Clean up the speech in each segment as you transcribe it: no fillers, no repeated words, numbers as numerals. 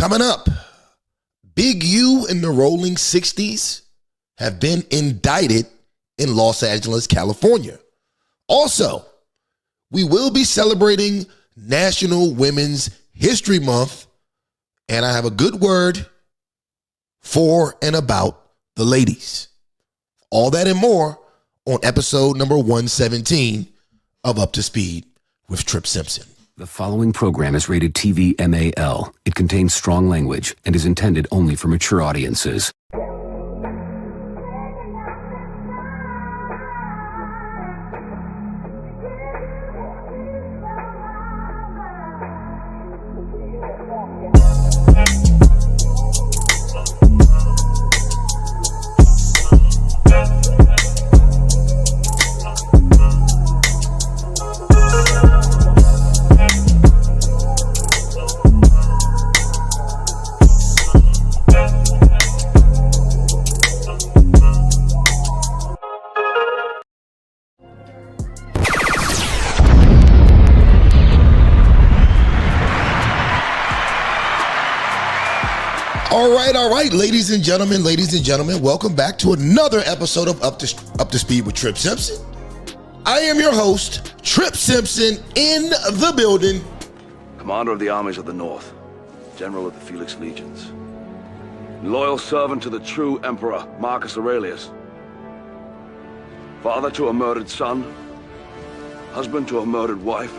Coming up, Big U and the Rollin 60s have been indicted in Los Angeles, California. Also, we will be celebrating National Women's History Month, and I have a good word for and about the ladies. All that and more on episode number 117 of Up to Speed with Trip Simpson. The following program is rated TV MAL. It contains strong language and is intended only for mature audiences. All right, ladies and gentlemen, welcome back to another episode of Up to Speed with Trip Simpson. I am your host, Trip Simpson, in the building. Commander of the armies of the North, General of the Felix Legions, loyal servant to the true Emperor Marcus Aurelius, father to a murdered son, husband to a murdered wife,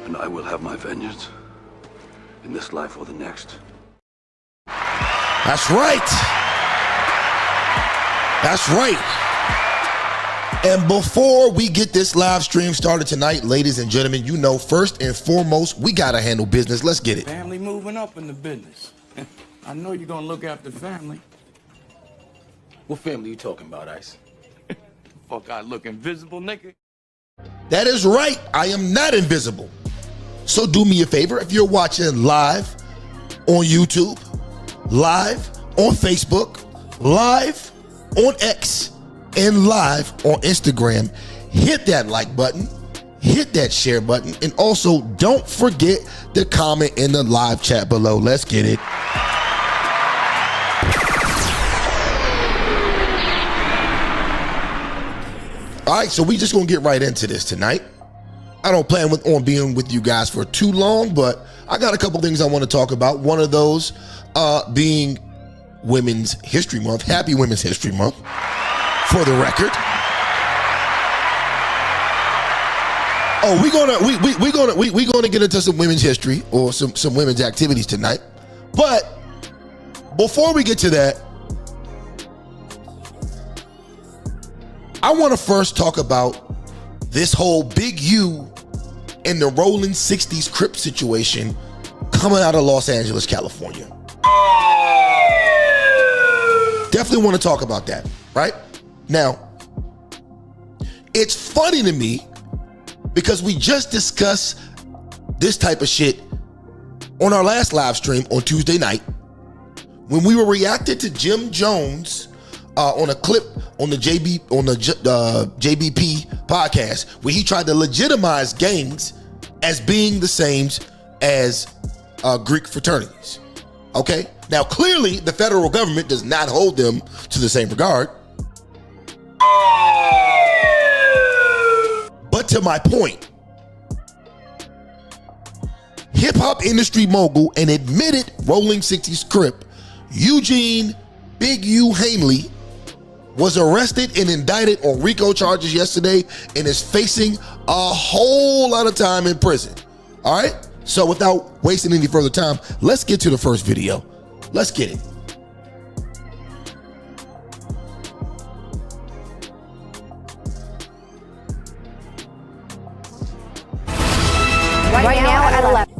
and I will have my vengeance in this life or the next. That's right. That's right. And before we get this live stream started tonight, ladies and gentlemen, you know, first and foremost, we got to handle business. Let's get it. Family moving up in the business. I know you're going to look after family. What family you talking about, Ice? Fuck, I look invisible, nigga. That is right. I am not invisible. So do me a favor. If you're watching live on YouTube, live on Facebook, live on X, and live on Instagram, hit that like button, hit that share button, and also don't forget to comment in the live chat below. Let's get it. All right, so we just gonna get right into this tonight. I don't plan on being with you guys for too long, but I got a couple things I want to talk about. One of those being Women's History Month. Happy Women's History Month, for the record. Oh, we're gonna get into some women's history or some women's activities tonight. But before we get to that, I want to first talk about this whole Big U and the Rollin 60s Crip situation coming out of Los Angeles, California. Definitely want to talk about that, right? Now, it's funny to me because we just discussed this type of shit on our last live stream on Tuesday night when we were reacting to Jim Jones on a clip on the JBP podcast where he tried to legitimize gangs as being the same as Greek fraternities. Okay? Now, clearly, the federal government does not hold them to the same regard. But to my point, hip-hop industry mogul and admitted Rollin 60s Crip, Eugene Big U Hanley, was arrested and indicted on RICO charges yesterday and is facing a whole lot of time in prison. All right? So without wasting any further time, let's get to the first video. Let's get it. Right now at 11.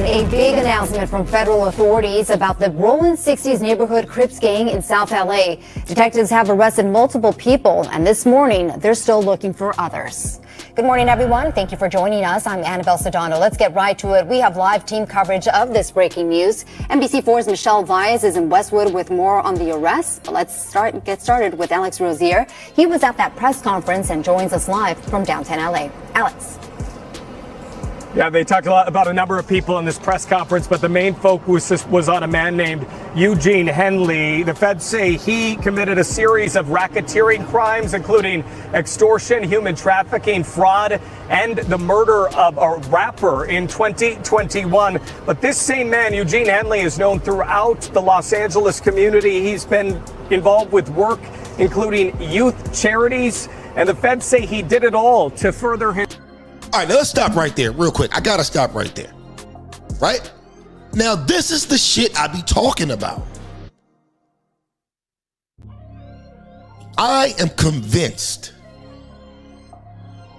A big announcement from federal authorities about the Rollin 60s neighborhood Crips gang in South LA. Detectives have arrested multiple people, and this morning they're still looking for others. Good morning, everyone. Thank you for joining us. I'm Annabelle Sedano. Let's get right to it. We have live team coverage of this breaking news. NBC4's Michelle Vyas is in Westwood with more on the arrest. But let's get started with Alex Rozier. He was at that press conference and joins us live from downtown LA. Alex. Yeah, they talked a lot about a number of people in this press conference, but the main focus was on a man named Eugene Henley. The feds say he committed a series of racketeering crimes, including extortion, human trafficking, fraud, and the murder of a rapper in 2021. But this same man, Eugene Henley, is known throughout the Los Angeles community. He's been involved with work, including youth charities, and the feds say he did it all to further his... All right, now let's stop right there real quick. I gotta stop right there. Right? Now, this is the shit I be talking about. I am convinced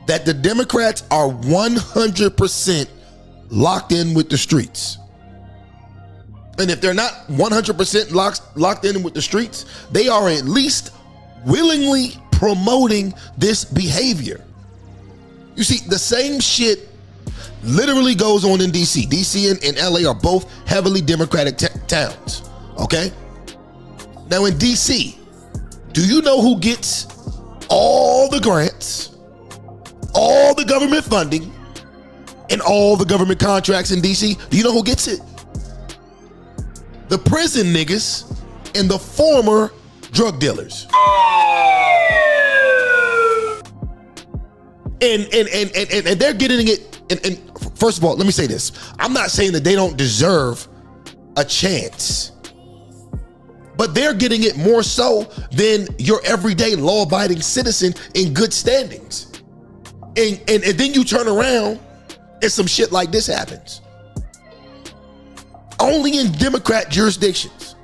that the Democrats are 100% locked in with the streets. And if they're not 100% locked in with the streets, they are at least willingly promoting this behavior. You see, the same shit literally goes on in DC. DC and LA are both heavily Democratic towns, okay? Now in DC, do you know who gets all the grants, all the government funding, and all the government contracts in DC? Do you know who gets it? The prison niggas and the former drug dealers. And they're getting it. And first of all, let me say this. I'm not saying that they don't deserve a chance, but they're getting it more so than your everyday law-abiding citizen in good standings. And then you turn around and some shit like this happens. Only in Democrat jurisdictions.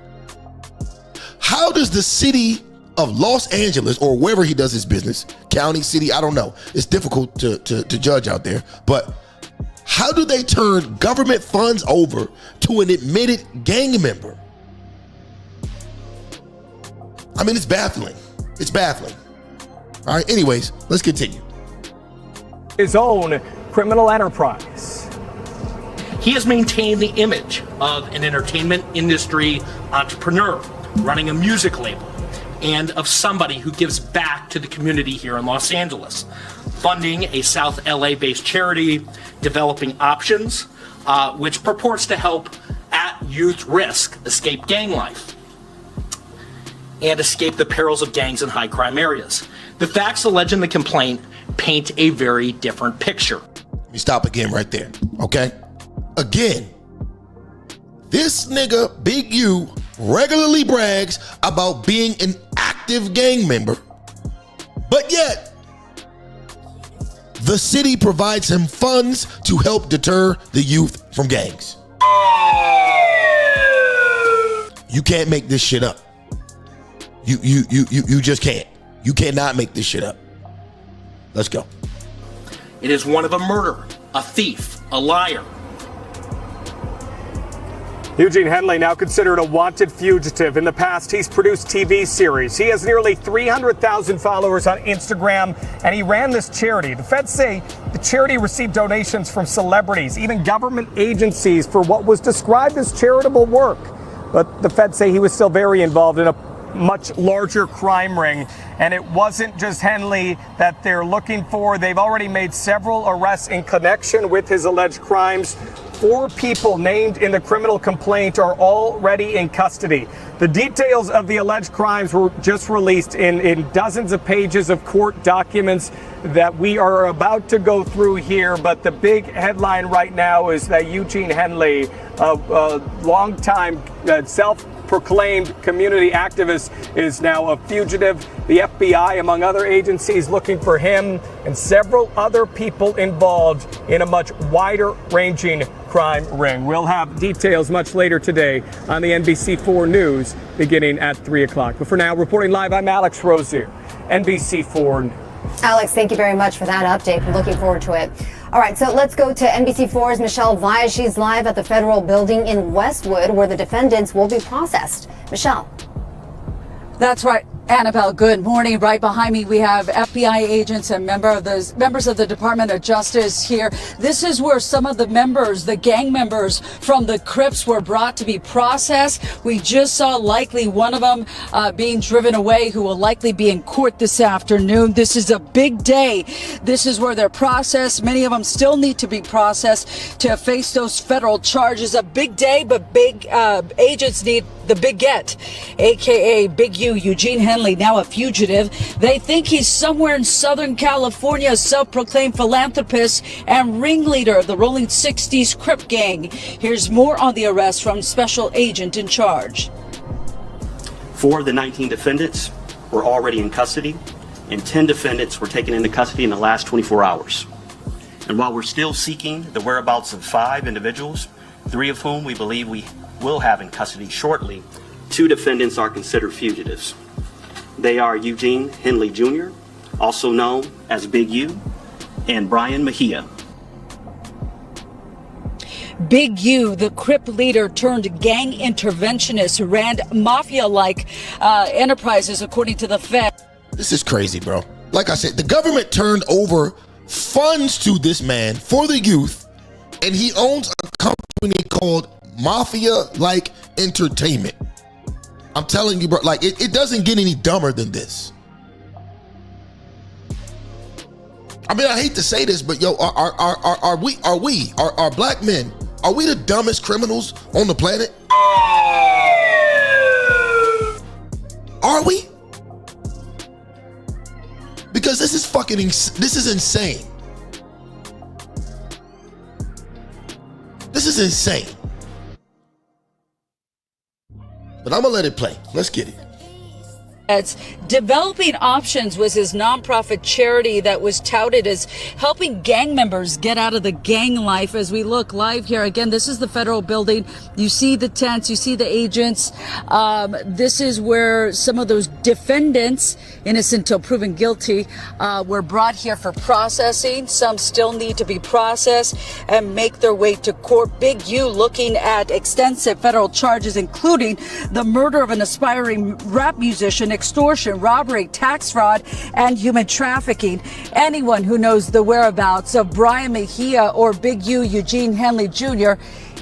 How does the city of Los Angeles, or wherever he does his business, county, city, I don't know. It's difficult to judge out there. But how do they turn government funds over to an admitted gang member? I mean, it's baffling. It's baffling. All right, anyways, let's continue. His own criminal enterprise. He has maintained the image of an entertainment industry entrepreneur running a music label, and of somebody who gives back to the community here in Los Angeles, funding a South LA-based charity, developing options, which purports to help at-youth risk escape gang life and escape the perils of gangs in high-crime areas. The facts alleged in the complaint paint a very different picture. Let me stop again right there, okay? Again, this nigga, Big U, regularly brags about being an active gang member, but yet the city provides him funds to help deter the youth from gangs. You can't make this shit up. You just can't. You cannot make this shit up. Let's go. It is one of a murderer, a thief, a liar. Eugene Henley, now considered a wanted fugitive. In the past, he's produced TV series. He has nearly 300,000 followers on Instagram, and he ran this charity. The feds say the charity received donations from celebrities, even government agencies, for what was described as charitable work. But the feds say he was still very involved in a much larger crime ring. And it wasn't just Henley that they're looking for. They've already made several arrests in connection with his alleged crimes. 4 people named in the criminal complaint are already in custody. The details of the alleged crimes were just released in dozens of pages of court documents that we are about to go through here. But the big headline right now is that Eugene Henley, a longtime self-proclaimed community activist, is now a fugitive. The FBI, among other agencies, looking for him and several other people involved in a much wider-ranging crime ring. We'll have details much later today on the NBC4 News beginning at 3 o'clock. But for now, reporting live, I'm Alex Rozier, NBC4 News. Alex, thank you very much for that update. We're looking forward to it. All right, so let's go to NBC4's Michelle Via. She's live at the federal building in Westwood, where the defendants will be processed. Michelle. That's right. Annabelle, good morning. Right behind me, we have FBI agents and members of the Department of Justice here. This is where some of the members, the gang members from the Crips, were brought to be processed. We just saw likely one of them being driven away, who will likely be in court this afternoon. This is a big day. This is where they're processed. Many of them still need to be processed to face those federal charges. A big day, but big agents need the big get, aka Big U, Eugene Henley, now a fugitive. They think he's somewhere in Southern California, a self-proclaimed philanthropist and ringleader of the Rollin 60s Crip gang. Here's more on the arrest from Special Agent in charge. 4 of the 19 defendants were already in custody, and 10 defendants were taken into custody in the last 24 hours. And while we're still seeking the whereabouts of 5 individuals, 3 of whom we believe we will have in custody shortly, 2 defendants are considered fugitives. They are Eugene Henley Jr., also known as Big U, and Brian Mejia. Big U, the Crip leader turned gang interventionist, who ran mafia-like enterprises, according to the Fed. This is crazy, bro. Like I said, the government turned over funds to this man for the youth, and he owns a company called Mafia-like Entertainment. I'm telling you, bro, like it doesn't get any dumber than this. I mean, I hate to say this, but yo, are black men, are we the dumbest criminals on the planet? Are we? Because this is this is insane. This is insane. But I'm gonna let it play. Let's get it. Developing Options was his nonprofit charity that was touted as helping gang members get out of the gang life. As we look live here, again, this is the federal building. You see the tents, you see the agents. This is where some of those defendants, innocent until proven guilty, were brought here for processing. Some still need to be processed and make their way to court. Big U looking at extensive federal charges, including the murder of an aspiring rap musician, extortion, robbery, tax fraud, and human trafficking. Anyone who knows the whereabouts of Brian Mejia or Big U, Eugene Henley Jr.,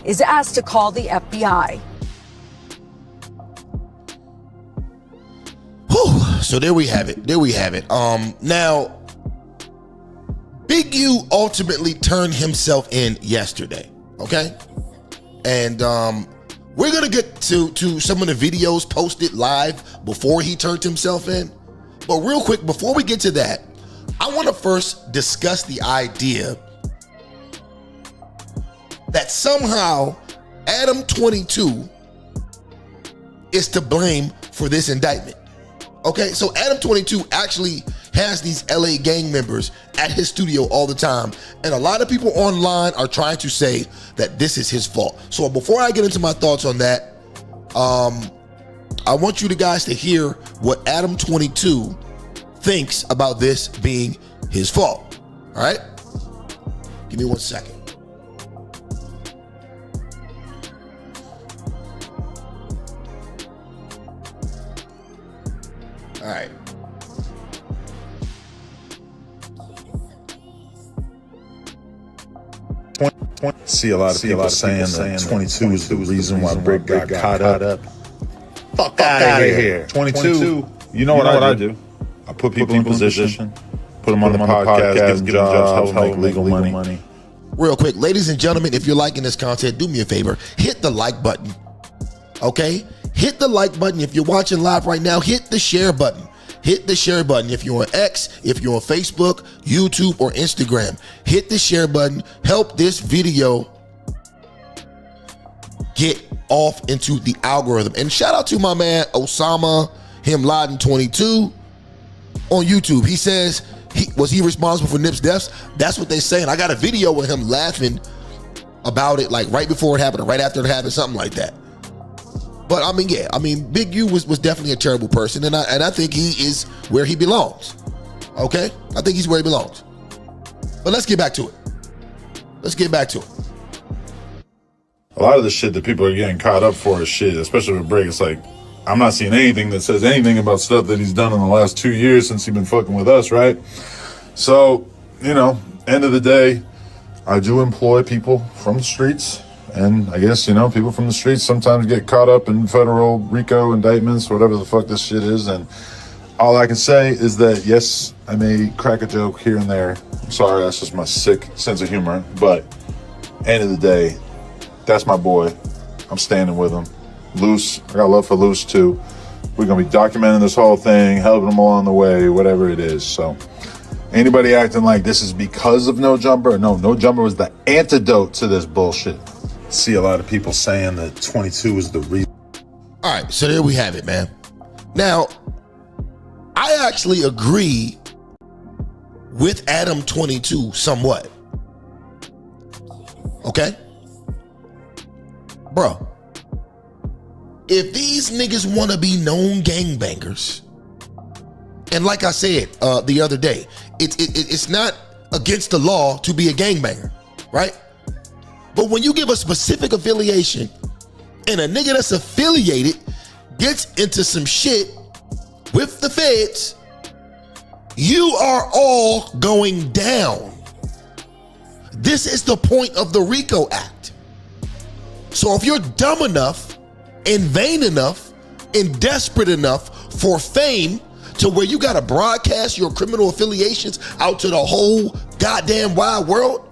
is asked to call the FBI. Whew. So there we have it. Now, Big U ultimately turned himself in yesterday. Okay, and we're gonna get to some of the videos posted live before he turned himself in. But real quick, before we get to that, I want to first discuss the idea that somehow Adam 22 is to blame for this indictment. Okay, so Adam 22 actually has these LA gang members at his studio all the time, and a lot of people online are trying to say that this is his fault. So before I get into my thoughts on that, I want you guys to hear what Adam 22 thinks about this being his fault. All right, give me 1 second. All right. See a lot of people saying that 22 is the reason why Brick got caught up. Fuck out of here. 22, you know what I do? I put people in position, put them on the podcast, give them jobs, help make legal money. Real quick, ladies and gentlemen, if you're liking this content, do me a favor, hit the like button. Okay? Hit the like button. If you're watching live right now, hit the share button. Hit the share button. If you're on X, if you're on Facebook, YouTube, or Instagram, hit the share button. Help this video get off into the algorithm. And shout out to my man Osama Him Laden 22 on YouTube. He says, was he responsible for Nip's deaths? That's what they're saying. I got a video with him laughing about it, like right before it happened or right after it happened, something like that. But I mean, yeah, Big U was definitely a terrible person, and I think he is where he belongs. Okay, I think he's where he belongs. But let's get back to it. A lot of the shit that people are getting caught up for is shit, especially with Brick. It's like I'm not seeing anything that says anything about stuff that he's done in the last 2 years since he's been fucking with us, right? So, you know, end of the day, I do employ people from the streets. And I guess, you know, people from the streets sometimes get caught up in federal RICO indictments, whatever the fuck this shit is. And all I can say is that, yes, I may crack a joke here and there. I'm sorry, that's just my sick sense of humor. But end of the day, that's my boy. I'm standing with him. Luce, I got love for Luce too. We're going to be documenting this whole thing, helping him along the way, whatever it is. So anybody acting like this is because of No Jumper? No, No Jumper was the antidote to this bullshit. See a lot of people saying that 22 is the reason. All right, so there we have it, man. Now, I actually agree with Adam 22 somewhat. Okay? Bro, if these niggas want to be known gangbangers, and like I said the other day, it's not against the law to be a gangbanger, right? But when you give a specific affiliation and a nigga that's affiliated gets into some shit with the feds, you are all going down. This is the point of the RICO Act. So if you're dumb enough and vain enough and desperate enough for fame to where you gotta broadcast your criminal affiliations out to the whole goddamn wide world,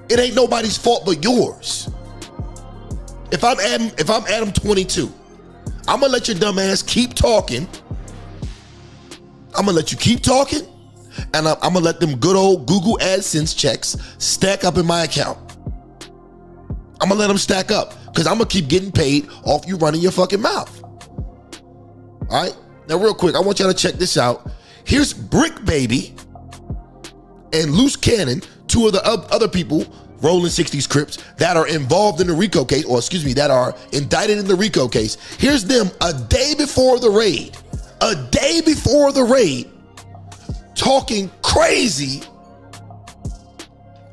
it ain't nobody's fault but yours. If I'm Adam 22, I'm gonna let your dumb ass keep talking. I'm gonna let you keep talking, and I'm gonna let them good old Google AdSense checks stack up in my account. I'm gonna let them stack up because I'm gonna keep getting paid off you running your fucking mouth. All right, now real quick, I want y'all to check this out. Here's Brick Baby and Loose Cannon, two of the other people, Rollin 60s Crips, that are involved in the RICO case, or excuse me, that are indicted in the RICO case. Here's them a day before the raid, talking crazy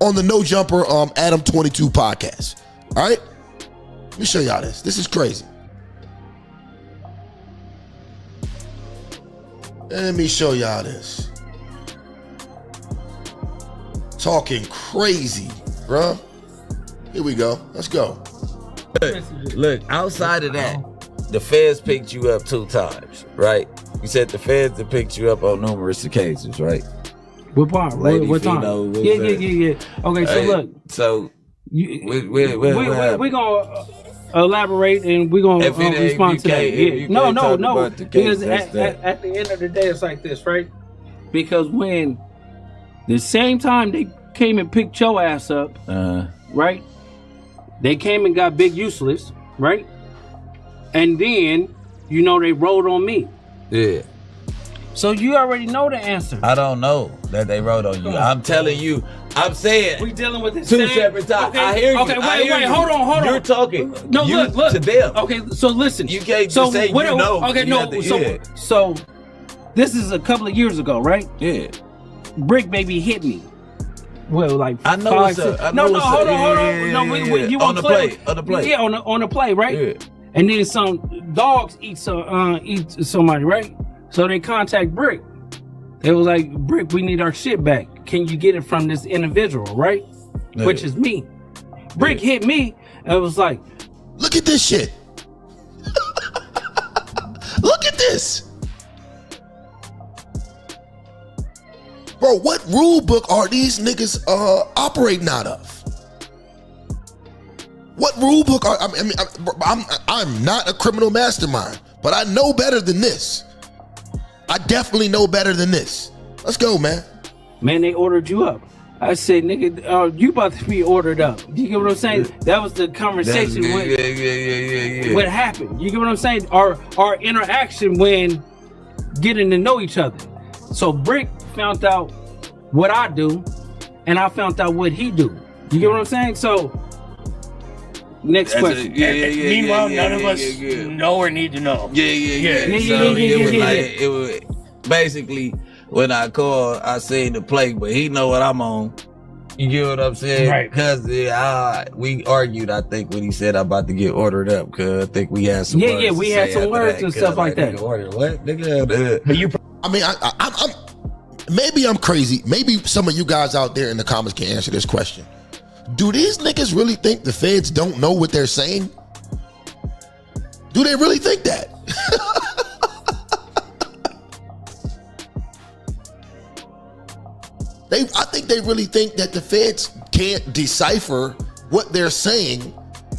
on the No Jumper Adam 22 podcast. All right, let me show y'all this. This is crazy. Let me show y'all this. Talking crazy, bruh. Here we go. Let's go. Look, outside of that, the feds picked you up 2 times, right? You said the feds have picked you up on numerous occasions, right? What part? What time? Yeah. Okay, so look. So, we're gonna elaborate and we're gonna respond to that. Yeah. No. Because at the end of the day, it's like this, right? Because when the same time they came and picked your ass up, right? They came and got Big Useless, right? And then, you know, they rolled on me. Yeah. So you already know the answer. I don't know that they wrote on you. I'm telling you. I'm saying we dealing with this 2 separate times. Okay, I hear you. Okay, wait. Hold on. You're talking. No, look to them. Okay, so listen. You can't just say you know. Okay, no. So this is a couple of years ago, right? Yeah. Brick Baby hit me. Well, like I know 5, what's 6. up. Hold on. Yeah. You on the play. On the play. Yeah, on the play, right? Yeah. And then some dogs eat somebody, right? So they contact Brick. They was like, Brick, we need our shit back. Can you get it from this individual, right? Yeah. Which is me. Brick hit me and was like, look at this shit. Look at this. Bro, what rule book are these niggas operating out of? What rule book are, I'm not a criminal mastermind, but I know better than this. I definitely know better than this. Let's go, man. Man, they ordered you up. I said, nigga, you about to be ordered up. You get what I'm saying? That was the conversation. Yeah. What happened? You get what I'm saying? Our interaction when getting to know each other. So Brick found out what I do, and I found out what he do. You get what I'm saying? So, next question. Meanwhile, none of us know or need to know. It was basically when I called, I seen the play, but he know what I'm on. You get what I'm saying? Right. Because we argued, I think, when he said I'm about to get ordered up, because I think we had some words. Yeah, we had some words and stuff like that. What? Nigga, I mean, I'm maybe I'm crazy. Maybe some of you guys out there in the comments can answer this question. Do these niggas really think the feds don't know what they're saying? Do they really think that? I think they really think that the feds can't decipher what they're saying.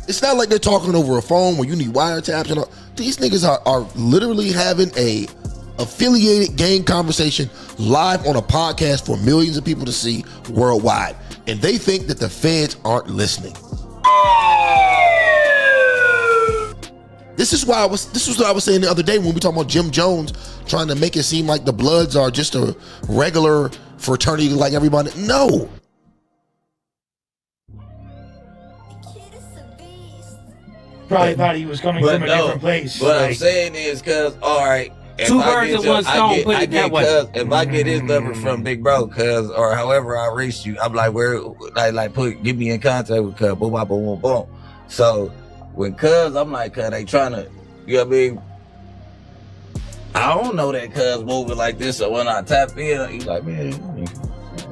It's not like they're talking over a phone where you need wiretaps and all. These niggas are literally having a affiliated gang conversation live on a podcast for millions of people to see worldwide. And they think that the feds aren't listening. This is what I was saying the other day when we talking about Jim Jones trying to make it seem like the Bloods are just a regular fraternity like everybody. No. Probably thought he was coming from a different place. What I'm saying is, cuz, all right. Two birds with one stone, put it that way. If I get his number from Big Bro, cuz, or however I reach you, I'm like, get me in contact with cuz, boom, boom, boom, boom. So when cuz, I'm like, cuz, they trying to, you know what I mean? I don't know that cuz moving like this, so when I tap in, he's like, man,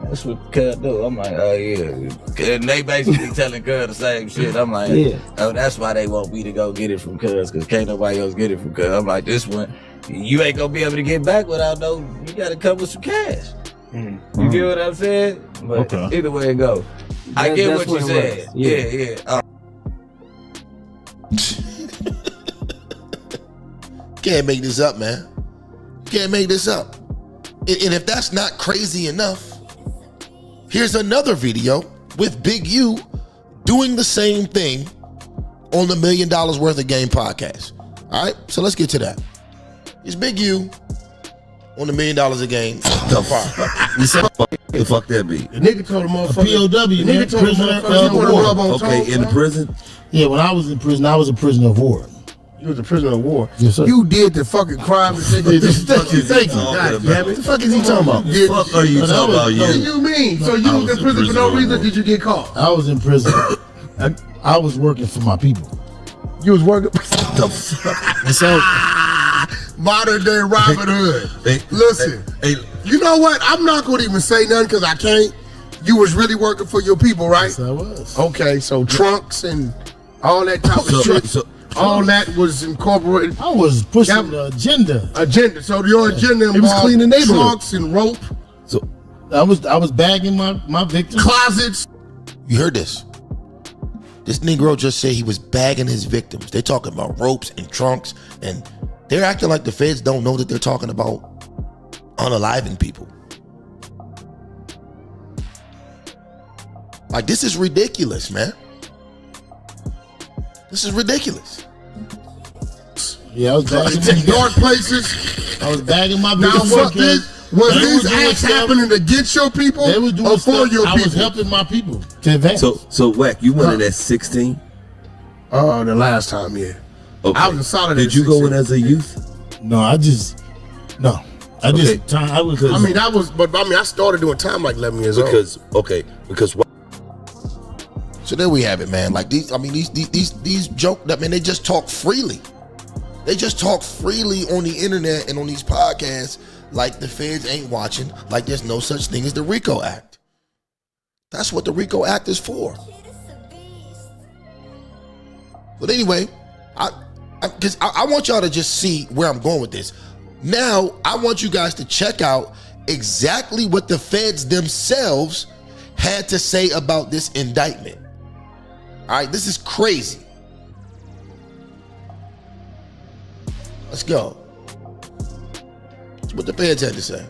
that's what cuz do. I'm like, oh yeah. And they basically telling cuz the same shit. I'm like, yeah. Oh, that's why they want me to go get it from cuz, because can't nobody else get it from cuz. I'm like, this one, you ain't gonna be able to get back without you gotta come with some cash. You get what I'm saying? But either way it go. I get what you said. Yeah. Can't make this up, man. Can't make this up. And if that's not crazy enough, here's another video with Big U doing the same thing on the $1 Million Worth of Game podcast. All right, so let's get to that. It's Big U on the $1 Million a Game. The fuck that be? The nigga told him motherfucker. POW, nigga told him motherfucker. Okay, in the prison? Yeah, when I was in prison, I was a prisoner of war. You was a prisoner of war. Yes, sir. You did the fucking crime. Thank you. God damn it. What the fuck is he talking about? What the fuck are you talking about? What do you mean? So you was in prison for no reason? Did you get caught? I was in prison. I was working for my people. You was working? The fuck? And so, modern day Robin Hood. Listen, you know what? I'm not going to even say nothing because I can't. You was really working for your people, right? Yes, I was. Okay, so trunks and all that type of shit. All that was incorporated. I was pushing the agenda. So your agenda involved, it was cleaning neighborhood. Trunks and rope. So I was bagging my victims. Closets. You heard this? This Negro just said he was bagging his victims. They're talking about ropes and trunks, and they're acting like the feds don't know that they're talking about unaliving people. Like, this is ridiculous, man. This is ridiculous. Yeah, I was bagging in dark places. I was bagging my victims. Now, was these acts happening against your people or for your people? I was helping my people to advance. So Wack, you went in at 16? The last time, yeah. Okay. I was in solid. Did you go in as a youth? No, I started doing time like 11 years old. Because what? So there we have it, man. Like these joke, I mean, they just talk freely. They just talk freely on the internet and on these podcasts like the feds ain't watching, like there's no such thing as the RICO Act. That's what the RICO Act is for. But anyway, I want y'all to just see where I'm going with this. Now, I want you guys to check out exactly what the feds themselves had to say about this indictment. All right, this is crazy. Let's go. That's what the feds had to say.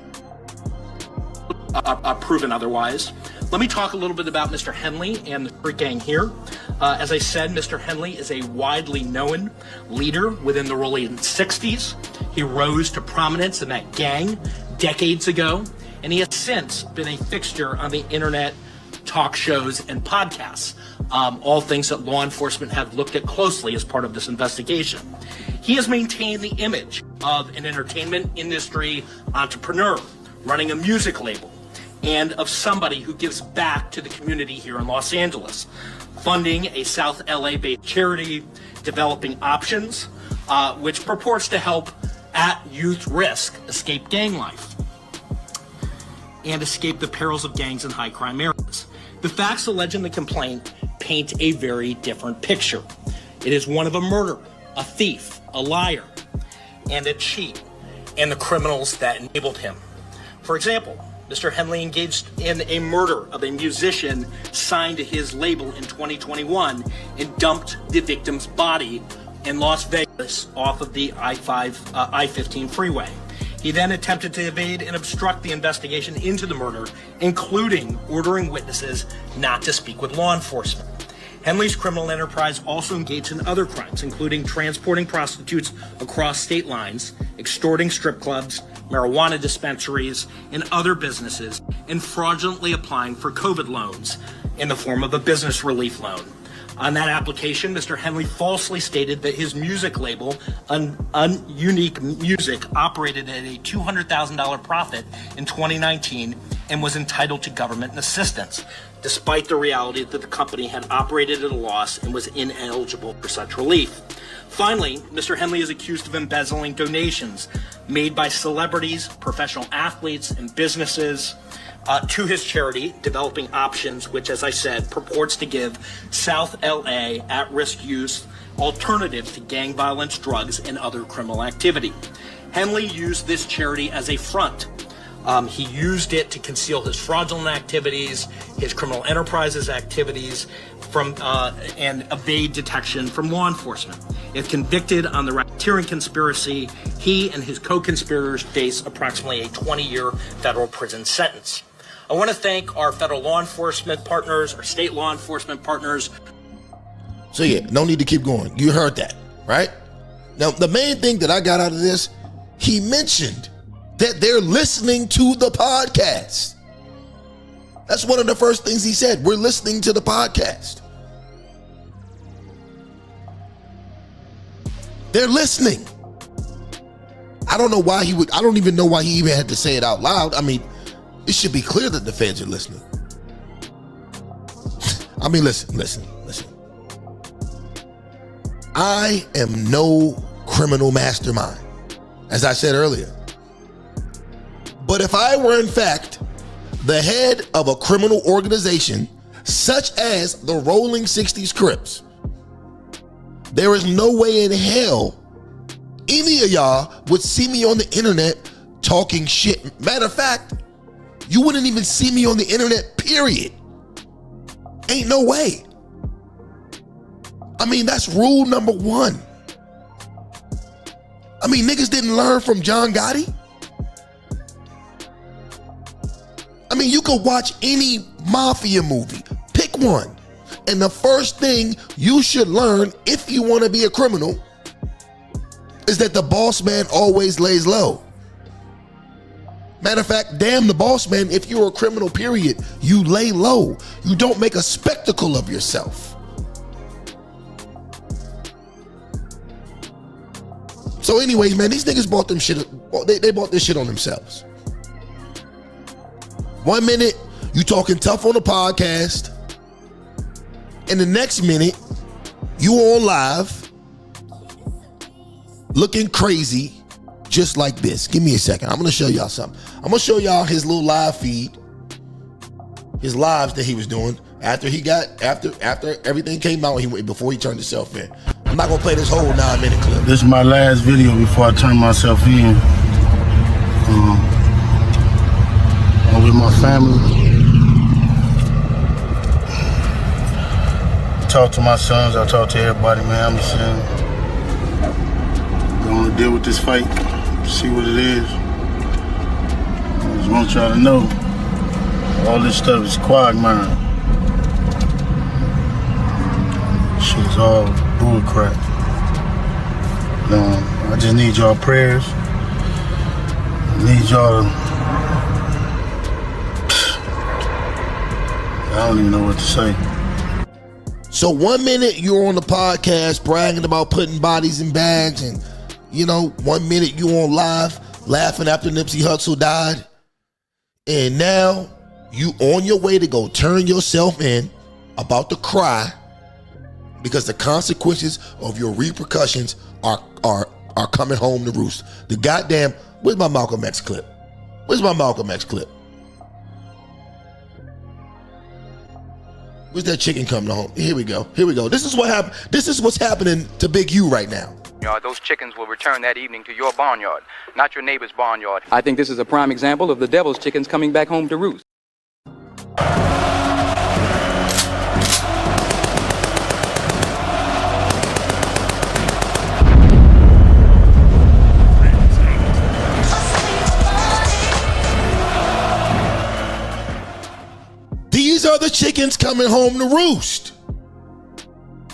Proven otherwise. Let me talk a little bit about Mr. Henley and the Street Gang here. As I said, Mr. Henley is a widely known leader within the Rollin 60s. He rose to prominence in that gang decades ago, and he has since been a fixture on the internet, talk shows, and podcasts, all things that law enforcement have looked at closely as part of this investigation. He has maintained the image of an entertainment industry entrepreneur running a music label and of somebody who gives back to the community here in Los Angeles, funding a South LA-based charity, Developing Options, which purports to help at-youth risk escape gang life and escape the perils of gangs in high-crime areas. The facts alleged in the complaint paint a very different picture. It is one of a murderer, a thief, a liar, and a cheat, and the criminals that enabled him. For example, Mr. Henley engaged in a murder of a musician signed to his label in 2021 and dumped the victim's body in Las Vegas off of the I-15 freeway. He then attempted to evade and obstruct the investigation into the murder, including ordering witnesses not to speak with law enforcement. Henley's criminal enterprise also engaged in other crimes, including transporting prostitutes across state lines, extorting strip clubs, marijuana dispensaries, and other businesses, and fraudulently applying for COVID loans in the form of a business relief loan. On that application, Mr. Henley falsely stated that his music label, Unique Music, operated at a $200,000 profit in 2019 and was entitled to government assistance, despite the reality that the company had operated at a loss and was ineligible for such relief. Finally, Mr. Henley is accused of embezzling donations made by celebrities, professional athletes, and businesses to his charity, Developing Options, which, as I said, purports to give South LA at-risk youth alternatives to gang violence, drugs, and other criminal activity. Henley used this charity as a front. He used it to conceal his fraudulent activities, his criminal enterprises activities, and evade detection from law enforcement. If convicted on the racketeering conspiracy, he and his co-conspirators face approximately a 20-year federal prison sentence. I want to thank our federal law enforcement partners, our state law enforcement partners. So yeah, no need to keep going. You heard that, right? Now, the main thing that I got out of this, he mentioned that they're listening to the podcast. That's one of the first things he said. We're listening to the podcast. They're listening. I don't even know why he even had to say it out loud. I mean, it should be clear that the feds are listening. I mean, listen. I am no criminal mastermind, as I said earlier. But if I were in fact the head of a criminal organization such as the Rollin 60s Crips, there is no way in hell any of y'all would see me on the internet talking shit. Matter of fact, you wouldn't even see me on the internet, period. Ain't no way. I mean, that's rule number one. I mean, niggas didn't learn from John Gotti. I mean, you could watch any mafia movie, pick one. And the first thing you should learn if you want to be a criminal is that the boss man always lays low. Matter of fact, damn the boss man, if you're a criminal, period, you lay low. You don't make a spectacle of yourself. So anyways, man, these niggas bought them shit. They bought this shit on themselves. 1 minute, you talking tough on the podcast. And the next minute, you on live, looking crazy, just like this. Give me a second. I'm going to show y'all something. I'm going to show y'all his little live feed, his lives that he was doing after everything came out, before he turned himself in. I'm not going to play this whole 9-minute clip. This is my last video before I turn myself in. I'm with my family. I talk to my sons, I talk to everybody, man. I'm just saying, I'm gonna deal with this fight, see what it is. I just want y'all to know, all this stuff is quagmire. Shit's all bull crap. I just need y'all prayers. I need y'all to, I don't even know what to say. So 1 minute you're on the podcast bragging about putting bodies in bags, and 1 minute you on live laughing after Nipsey Hussle died, and now You on your way to go turn yourself in, about to cry, because the consequences of your repercussions are coming home to roost. The goddamn, where's my Malcolm X clip? Where's my Malcolm X clip? Where's that chicken coming home? Here we go. Here we go. This is what happened. This is what's happening to Big U right now. Those chickens will return that evening to your barnyard, not your neighbor's barnyard. I think this is a prime example of the devil's chickens coming back home to roost. These are the chickens coming home to roost.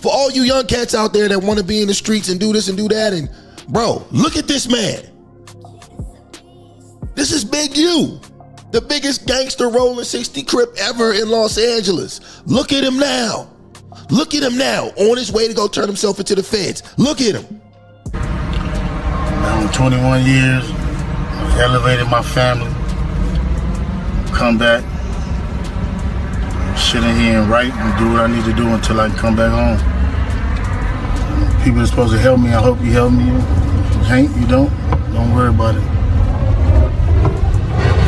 For all you young cats out there that want to be in the streets and do this and do that, and bro, look at this man. This is Big U, the biggest gangster Rollin 60 Crip ever in Los Angeles. Look at him now. Look at him now, on his way to go turn himself into the feds. Look at him. I'm 21 years, elevated my family, come back, sit in here and write and do what I need to do until I can come back home. People are supposed to help me. I hope you help me. If you ain't, you don't worry about it.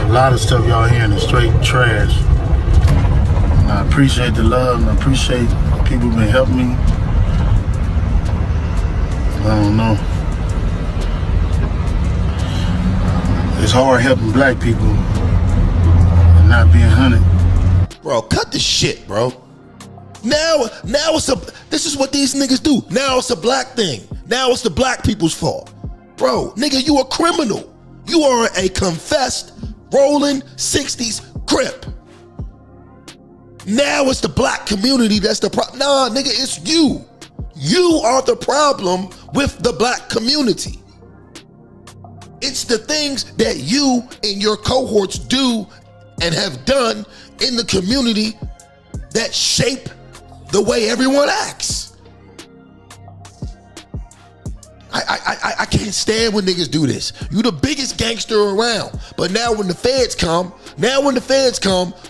A lot of stuff y'all hearing is straight trash. And I appreciate the love and I appreciate people who've been helping me. I don't know. It's hard helping black people and not being hunted. Bro, cut the shit, bro. Now this is what these niggas do. Now it's a black thing. Now it's the black people's fault. Bro, nigga, you a criminal. You are a confessed Rollin 60s Crip. Now it's the black community that's the problem. Nah, nigga, it's you. You are the problem with the black community. It's the things that you and your cohorts do and have done in the community that shape the way everyone acts. I can't stand when niggas do this. You the biggest gangster around, but now when the feds come,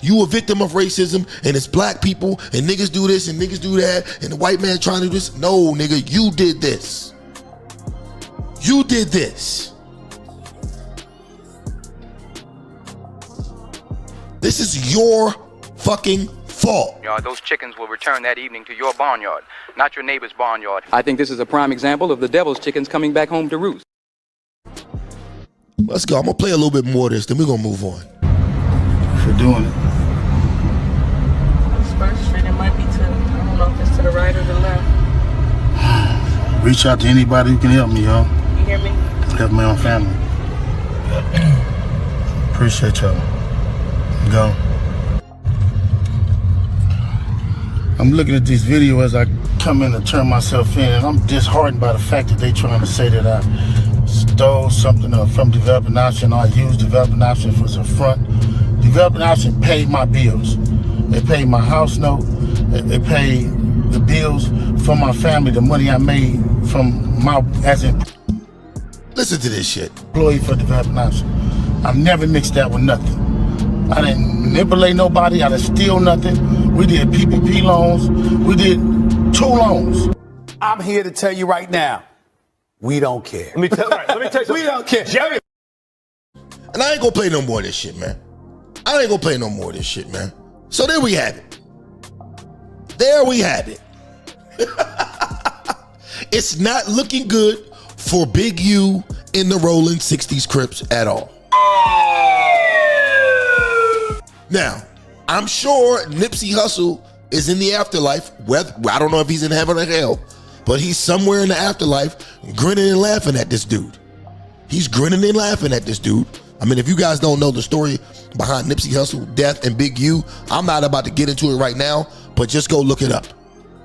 you a victim of racism, and it's black people, and niggas do this and niggas do that, and the white man trying to do this. No, nigga, you did this. You did this. This is your fucking fault. Those chickens will return that evening to your barnyard, not your neighbor's barnyard. I think this is a prime example of the devil's chickens coming back home to roost. Let's go. I'm gonna play a little bit more of this, then we're gonna move on. For doing it. It's First Street. It might be I don't know if it's to the right or the left. Reach out to anybody who can help me, y'all. You hear me? Help my own family. Appreciate y'all. Go. I'm looking at this video as I come in to turn myself in, and I'm disheartened by the fact that they trying to say that I stole something from Developing Option, or I used Developing Option for some front. Developing Option paid my bills. They paid my house note. They paid the bills for my family, the money I made from Listen to this shit. Employee for Developing Option. I've never mixed that with nothing. I didn't manipulate nobody. I didn't steal nothing. We did PPP loans. We did 2 loans. I'm here to tell you right now, we don't care. Let me tell you. We don't care. Jerry. And I ain't gonna play no more of this shit, man. I ain't gonna play no more of this shit, man. So there we have it. There we have it. It's not looking good for Big U in the Rollin 60s Crips at all. Now, I'm sure Nipsey Hussle is in the afterlife. I don't know if he's in heaven or hell, but he's somewhere in the afterlife grinning and laughing at this dude. He's grinning and laughing at this dude. I mean, if you guys don't know the story behind Nipsey Hussle, death, and Big U, I'm not about to get into it right now, but just go look it up.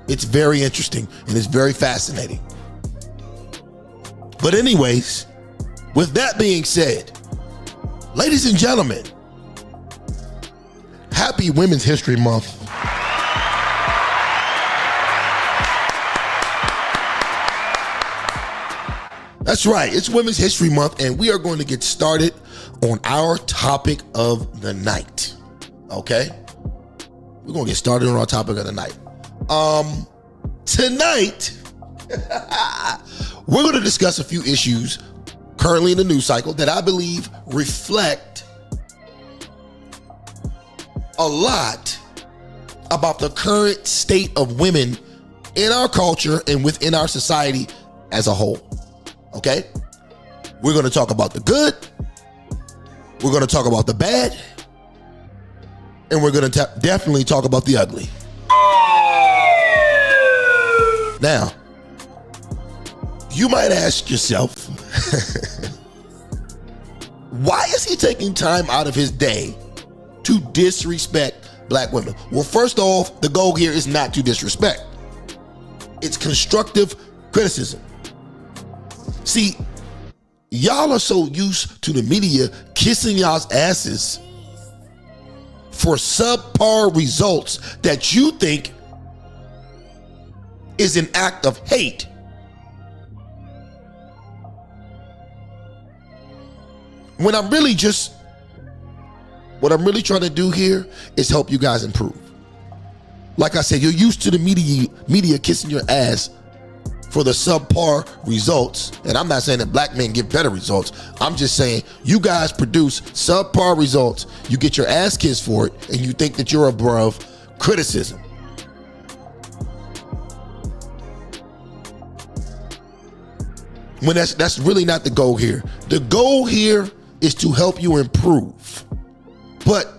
It's very interesting and it's very fascinating. But anyways, with that being said, ladies and gentlemen, happy Women's History Month. That's right, it's Women's History Month, and we are going to get started on our topic of the night. Okay? We're going to get started on our topic of the night. Tonight, we're going to discuss a few issues currently in the news cycle that I believe reflect a lot about the current state of women in our culture and within our society as a whole. Okay? We're going to talk about the good, we're going to talk about the bad, and we're going to definitely talk about the ugly. Now, you might ask yourself, why is he taking time out of his day to disrespect black women? Well, first off, the goal here is not to disrespect. It's constructive criticism. See, y'all are so used to the media kissing y'all's asses for subpar results that you think is an act of hate. What I'm really trying to do here is help you guys improve. Like I said, you're used to the media kissing your ass for the subpar results. And I'm not saying that black men give better results. I'm just saying you guys produce subpar results. You get your ass kissed for it, and you think that you're above criticism. When that's really not the goal here. The goal here is to help you improve. But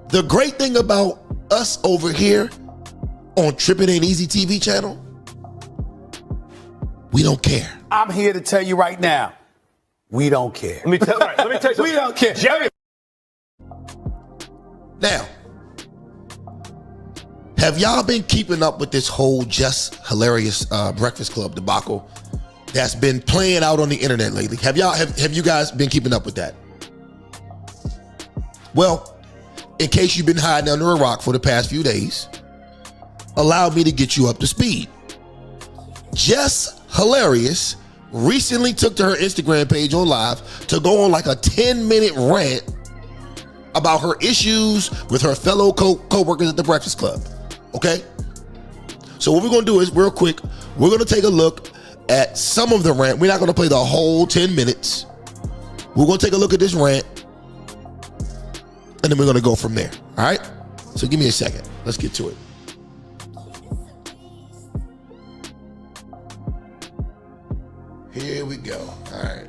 the great thing about us over here on Trippin' Ain't Easy TV channel, we don't care. I'm here to tell you right now, we don't care. Let me tell you something. We don't care. Jerry. Now, have y'all been keeping up with this whole Jess hilarious Breakfast Club debacle that's been playing out on the internet lately? Have you guys been keeping up with that? Well, in case you've been hiding under a rock for the past few days, allow me to get you up to speed. Jess Hilarious recently took to her Instagram page on live to go on like a 10-minute rant about her issues with her fellow co-workers at the Breakfast Club. Okay? So what we're going to do is, real quick, we're going to take a look at some of the rant. We're not going to play the whole 10 minutes. We're going to take a look at this rant, and then we're going to go from there. All right? So give me a second. Let's get to it. Here we go. All right.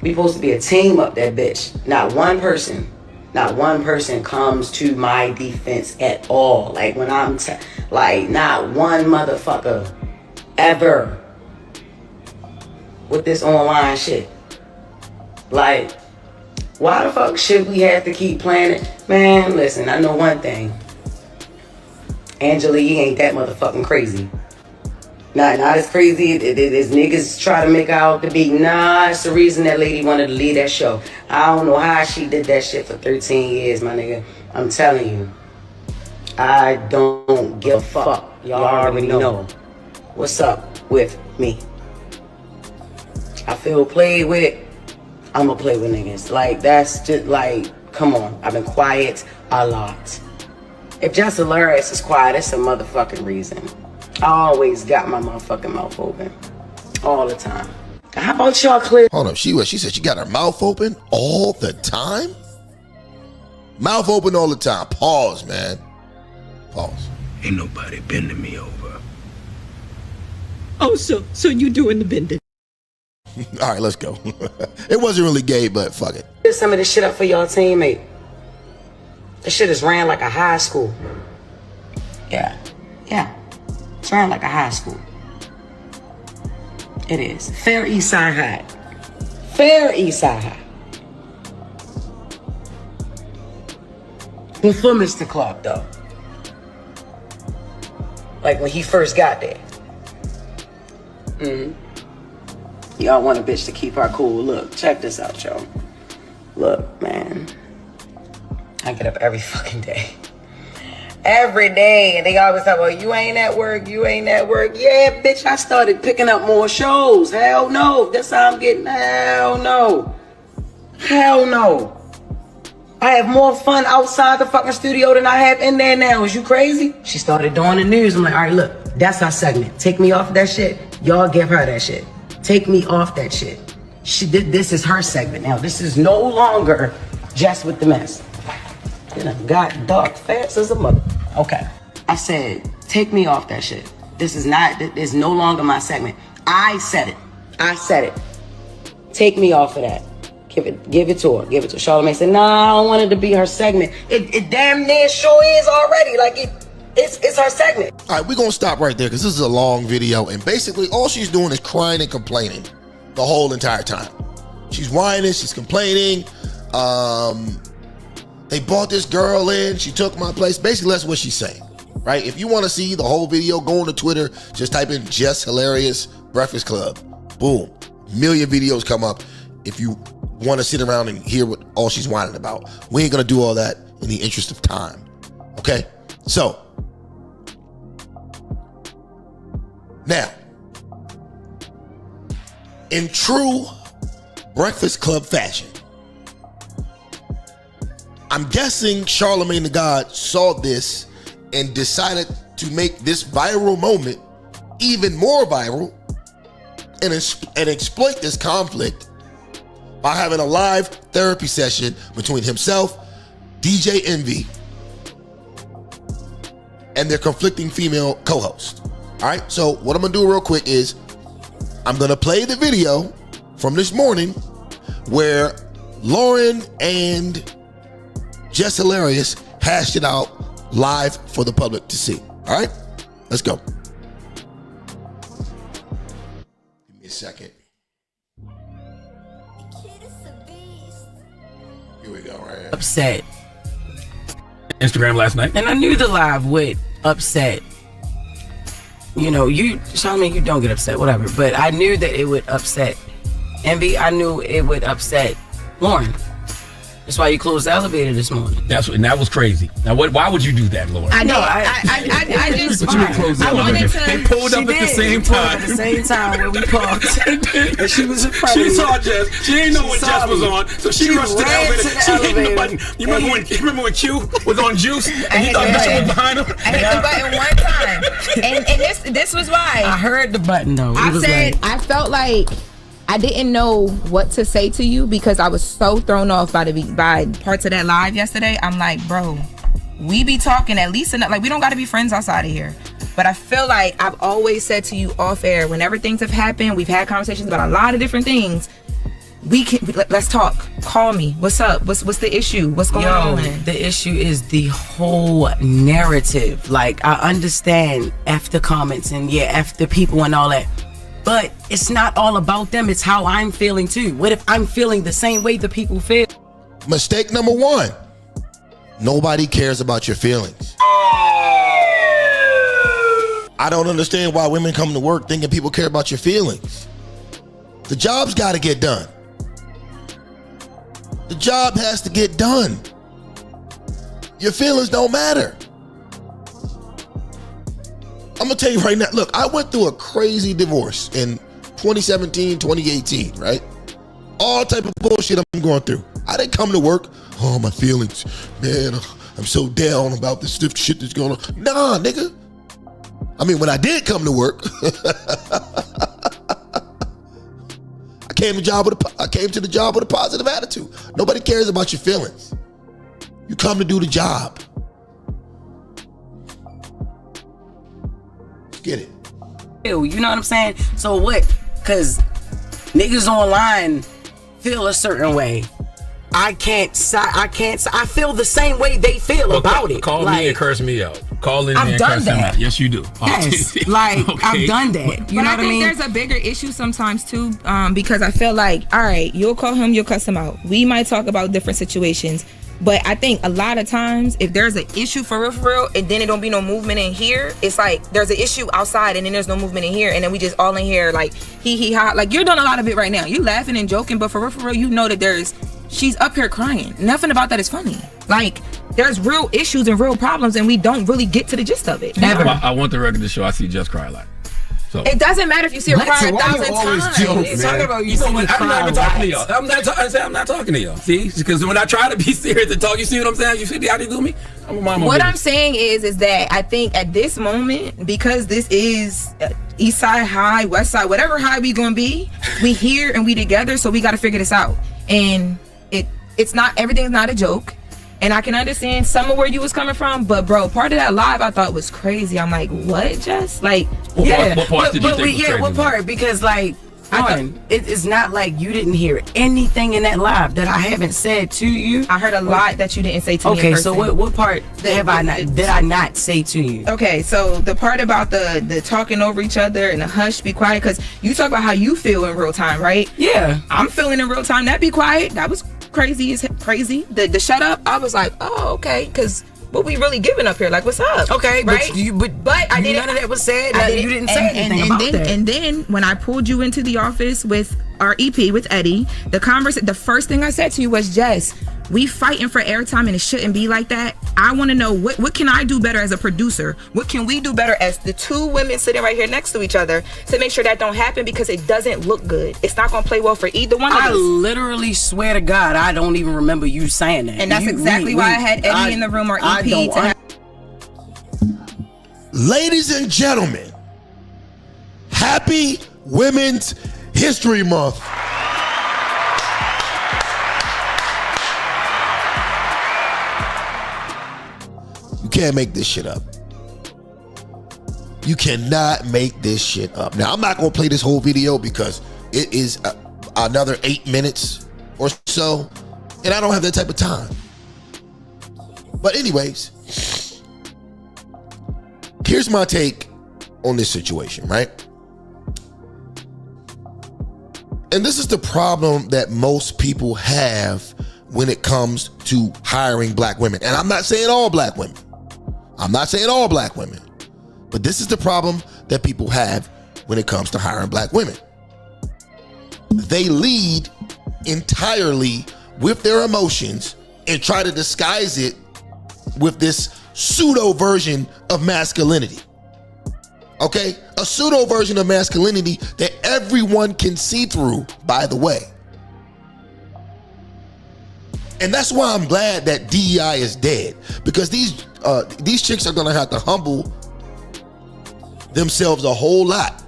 We supposed to be a team up that bitch. Not one person comes to my defense at all. Like when I'm like not one motherfucker ever with this online shit. Like, why the fuck should we have to keep playing it? Man, listen, I know one thing. Angela Yee ain't that motherfucking crazy. Not as crazy as niggas try to make out to be. Nah, it's the reason that lady wanted to leave that show. I don't know how she did that shit for 13 years, my nigga. I'm telling you. I don't give a fuck. Y'all already know what's up with me. I feel played with. I'ma play with niggas. Like, that's just like, come on. I've been quiet a lot. If Jess Hilarious is quiet, it's a motherfucking reason. I always got my motherfucking mouth open. All the time. How about y'all clear? Hold up. She said she got her mouth open all the time? Mouth open all the time. Pause, man. Pause. Ain't nobody bending me over. Oh, so you doing the bending? All right, let's go. It wasn't really gay, but fuck it. There's some of this shit up for y'all teammate. This shit is ran like a high school. Yeah. It's ran like a high school. It is. Fair East Side High. Fair East Side High. Before Mr. Clark, though. Like when he first got there. Y'all want a bitch to keep her cool. Look, check this out, y'all. Look, man. I get up every fucking day. Every day. And they always talk about, you ain't at work, you ain't at work. Yeah, bitch, I started picking up more shows. Hell no. That's how I'm getting. Hell no. Hell no. I have more fun outside the fucking studio than I have in there now. Is you crazy? She started doing the news. I'm like, all right, look, that's our segment. Take me off that shit. Y'all give her that shit. Take me off that shit. This is her segment now. This is no longer Jess with the mess. You know, got dark fast as a mother. Okay. I said, take me off that shit. This is no longer my segment. I said it. Take me off of that. Give it to her. Charlamagne said, nah, I don't want it to be her segment. It damn near sure is already. Like it's her segment. All right, we're gonna stop right there because this is a long video, and basically all she's doing is crying and complaining the whole entire time. She's whining, she's complaining. They brought this girl in, she took my place. Basically, that's what she's saying, right? If you want to see the whole video, go on to Twitter, just type in Jess Hilarious Breakfast Club. Boom, million videos come up. If you want to sit around and hear what all she's whining about, we ain't gonna do all that in the interest of time. Okay, so now, in true Breakfast Club fashion, I'm guessing Charlamagne the God saw this and decided to make this viral moment even more viral and exploit this conflict by having a live therapy session between himself, DJ Envy, and their conflicting female co-host. All right, so what I'm gonna do real quick is I'm gonna play the video from this morning where Lauren and Jess Hilarious hashed it out live for the public to see. All right, let's go. Give me a second. Here we go, right here. Upset. Instagram last night. And I knew the live would upset. You know, Charlamagne, you don't get upset, whatever. But I knew that it would upset Envy. I knew it would upset Lauren. That's why you closed the elevator this morning. And that was crazy. Now, why would you do that, Lauren? I know. I just closed the elevator. They pulled up at the same time. At the same time when we parked. And she was in front of me. She saw Jess. She didn't know what Jess was on, so she rushed to the elevator. She hit the button. You remember when Q was on Juice and he thought Bishop was behind him? I hit the button one time, and this was why. I heard the button though. I felt like I didn't know what to say to you because I was so thrown off by parts of that live yesterday. I'm like, bro, we be talking at least enough. Like, we don't got to be friends outside of here. But I feel like I've always said to you off air, whenever things have happened, we've had conversations about a lot of different things. Let's talk. Call me. What's up? What's the issue? What's going on? The issue is the whole narrative. Like, I understand after comments and after people and all that. But it's not all about them. It's how I'm feeling too. What if I'm feeling the same way the people feel? Mistake number one. Nobody cares about your feelings. I don't understand why women come to work thinking people care about your feelings. The job's got to get done. The job has to get done. Your feelings don't matter. I'm gonna tell you right now, look, I went through a crazy divorce in 2017, 2018, right? All type of bullshit I'm going through. I didn't come to work, oh, my feelings, man, I'm so down about this stiff shit that's going on. Nah, nigga. I mean, when I did come to work, I came to the job with a positive attitude. Nobody cares about your feelings. You come to do the job. Get it. You know what I'm saying? So what? Because niggas online feel a certain way. I feel the same way they feel about it. Call me and curse me out. Call in and curse him out. Yes, you do. Yes, I've done that. You know what I mean? There's a bigger issue sometimes too, because I feel like, all right, you'll call him, you'll cuss him out. We might talk about different situations. But I think a lot of times, if there's an issue for real, and then it don't be no movement in here, it's like there's an issue outside and then there's no movement in here, and then we just all in here like he ha. Like, you're doing a lot of it right now. You laughing and joking, but for real, you know that she's up here crying. Nothing about that is funny. Like, there's real issues and real problems, and we don't really get to the gist of it. I want the record to show I see Jess cry a lot. So It doesn't matter if you see her cry 1,000 times. You know what? I'm not even talking to y'all. I'm not talking to y'all. See, because when I try to be serious and talk, you see what I'm saying? You see how they do me? I'm a mama. What I'm saying is that I think at this moment, because this is East Side High, West Side, whatever high we gonna be, we here and we together, so we got to figure this out. And it's not, everything's not a joke. And I can understand some of where you was coming from, but bro, part of that live I thought was crazy. I'm like, what, Jess? Like, what part did you think was crazy? What part? Because like, it's not like you didn't hear anything in that live that I haven't said to you. I heard a lot that you didn't say to me. Okay, so what part did I not say to you? Okay, so the part about the talking over each other and the hush, be quiet, because you talk about how you feel in real time, right? Yeah, I'm feeling in real time. That be quiet. That was crazy. The shut up. I was like, oh, okay, because what we really giving up here? Like, what's up? Okay, right? But I didn't. None of that was said. You didn't say anything about that. And then when I pulled you into the office with our EP with Eddie, the first thing I said to you was, Jess, we fighting for airtime and it shouldn't be like that. I want to know what can I do better as a producer? What can we do better as the two women sitting right here next to each other to make sure that don't happen, because it doesn't look good. It's not going to play well for either one of us. I literally swear to God, I don't even remember you saying that. And that's exactly why I had Eddie in the room, or EP. Ladies and gentlemen, happy Women's History Month. You can't make this shit up. You cannot make this shit up. Now, I'm not going to play this whole video because it is another 8 minutes or so, and I don't have that type of time. But anyways, here's my take on this situation, right? And this is the problem that most people have when it comes to hiring black women. And I'm not saying all black women. But this is the problem that people have when it comes to hiring black women. They lead entirely with their emotions and try to disguise it with this pseudo version of masculinity. Okay? A pseudo version of masculinity that everyone can see through, by the way. And that's why I'm glad that DEI is dead, because these chicks are gonna have to humble themselves a whole lot,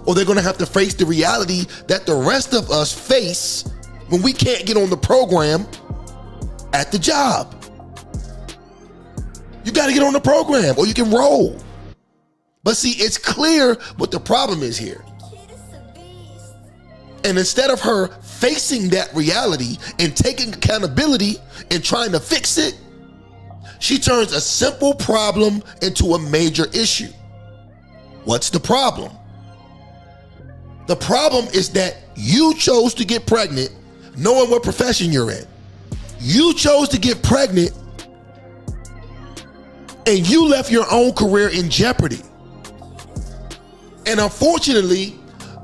or they're gonna have to face the reality that the rest of us face when we can't get on the program at the job. You gotta get on the program or you can roll. But see, it's clear what the problem is here. And instead of her facing that reality and taking accountability and trying to fix it, she turns a simple problem into a major issue. What's the problem? The problem is that you chose to get pregnant knowing what profession you're in. You chose to get pregnant and you left your own career in jeopardy. And unfortunately,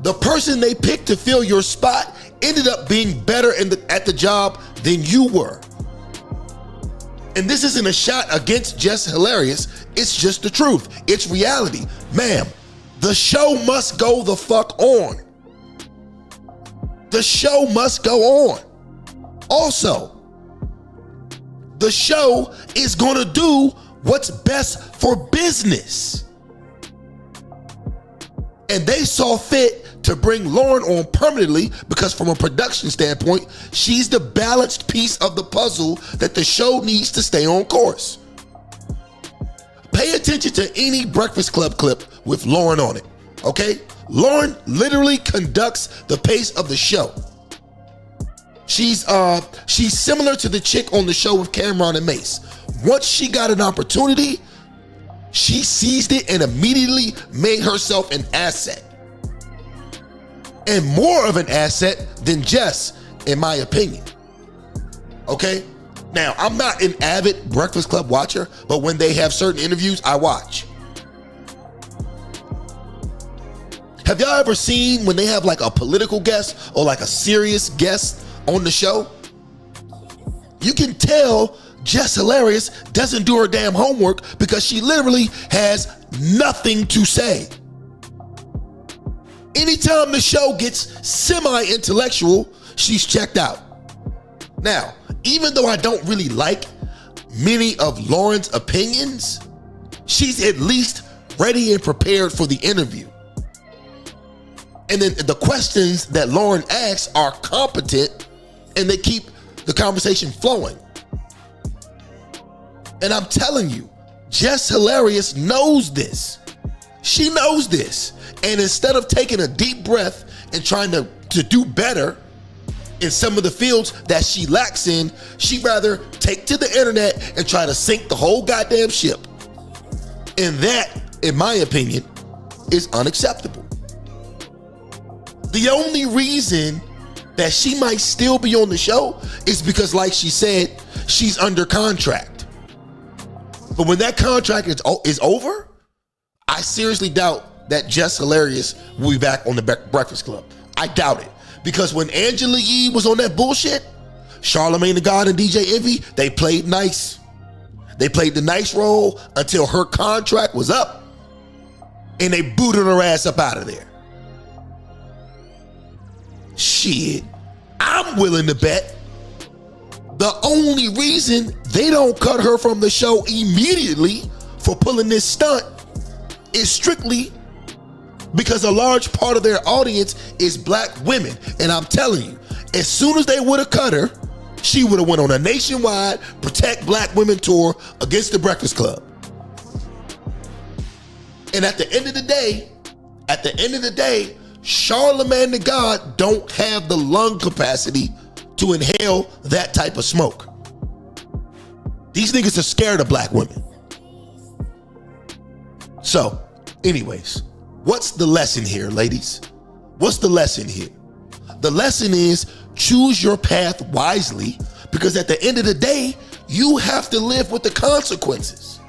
the person they picked to fill your spot ended up being better at the job than you were. And this isn't a shot against Jess Hilarious. It's just the truth. It's reality. Ma'am, the show must go the fuck on. The show must go on. Also, the show is gonna do what's best for business. And they saw fit to bring Lauren on permanently because from a production standpoint, she's the balanced piece of the puzzle that the show needs to stay on course. Pay attention to any Breakfast Club clip with Lauren on it, okay? Lauren literally conducts the pace of the show. She's similar to the chick on the show with Cameron and Mace. Once she got an opportunity, she seized it and immediately made herself an asset. And more of an asset than Jess, in my opinion. Okay? Now, I'm not an avid Breakfast Club watcher, but when they have certain interviews, I watch. Have y'all ever seen when they have like a political guest or like a serious guest on the show? You can tell Jess Hilarious doesn't do her damn homework because she literally has nothing to say. Anytime the show gets semi-intellectual, she's checked out. Now, even though I don't really like many of Lauren's opinions, she's at least ready and prepared for the interview. And then the questions that Lauren asks are competent and they keep the conversation flowing. And I'm telling you, Jess Hilarious knows this. She knows this. And instead of taking a deep breath and trying to do better in some of the fields that she lacks in, she'd rather take to the internet and try to sink the whole goddamn ship. And that, in my opinion, is unacceptable. The only reason that she might still be on the show is because, like she said, she's under contract. But when that contract is over, I seriously doubt that Jess Hilarious will be back on the Breakfast Club. I doubt it. Because when Angela Yee was on that bullshit, Charlamagne the God and DJ Envy, they played nice. They played the nice role until her contract was up and they booted her ass up out of there. Shit, I'm willing to bet the only reason they don't cut her from the show immediately for pulling this stunt is strictly because a large part of their audience is black women. And I'm telling you, as soon as they would have cut her, she would have went on a nationwide Protect Black Women tour against the Breakfast Club. And at the end of the day, Charlamagne the God don't have the lung capacity to inhale that type of smoke. These niggas are scared of black women. So, anyways, what's the lesson here, ladies? What's the lesson here? The lesson is choose your path wisely, because at the end of the day, you have to live with the consequences.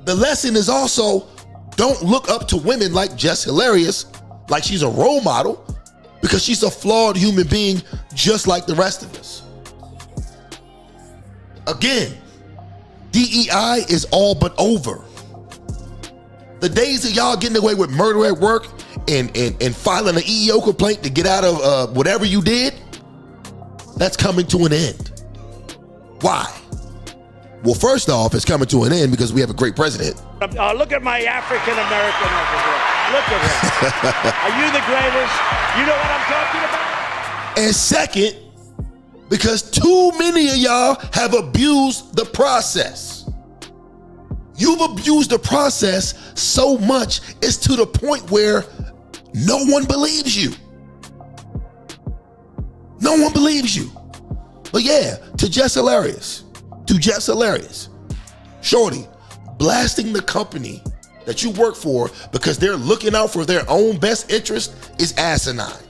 The lesson is also don't look up to women like Jess Hilarious, like she's a role model, because she's a flawed human being just like the rest of us. Again, DEI is all but over. The days of y'all getting away with murder at work and filing an EEO complaint to get out of whatever you did, that's coming to an end. Why? Well, first off, it's coming to an end because we have a great president. Look at my African-American over here. Look at him. Are you the greatest? You know what I'm talking about? And second, because too many of y'all have abused the process. You've abused the process so much, it's to the point where no one believes you. No one believes you. But yeah, to Jess Hilarious, shorty, blasting the company that you work for because they're looking out for their own best interest is asinine.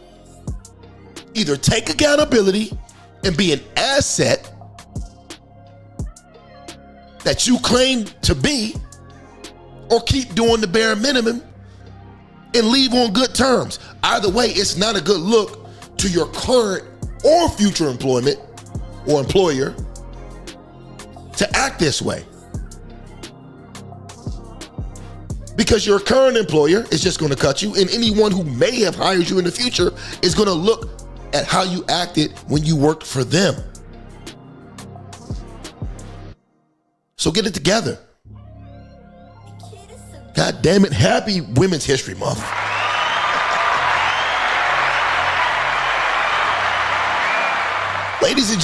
Either take accountability and be an asset that you claim to be, or keep doing the bare minimum and leave on good terms. Either way, it's not a good look to your current or future employment or employer to act this way. Because your current employer is just going to cut you, and anyone who may have hired you in the future is going to look at how you acted when you worked for them. So get it together. God damn it. Happy Women's History Month. Ladies and